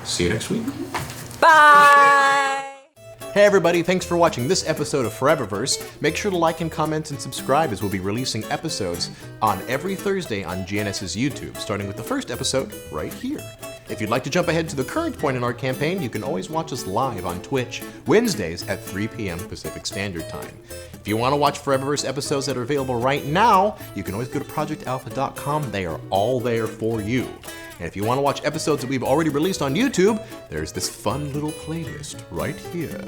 see you next week. Bye. Hey everybody, thanks for watching this episode of ForeverVerse. Make sure to like and comment and subscribe as we'll be releasing episodes on every Thursday on GNS's YouTube, starting with the first episode right here. If you'd like to jump ahead to the current point in our campaign, you can always watch us live on Twitch, Wednesdays at 3 p.m. Pacific Standard Time. If you want to watch ForeverVerse episodes that are available right now, you can always go to projectalpha.com. They are all there for you. And if you want to watch episodes that we've already released on YouTube, there's this fun little playlist right here.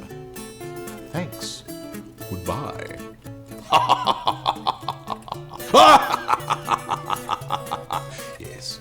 Thanks. Goodbye. Yes.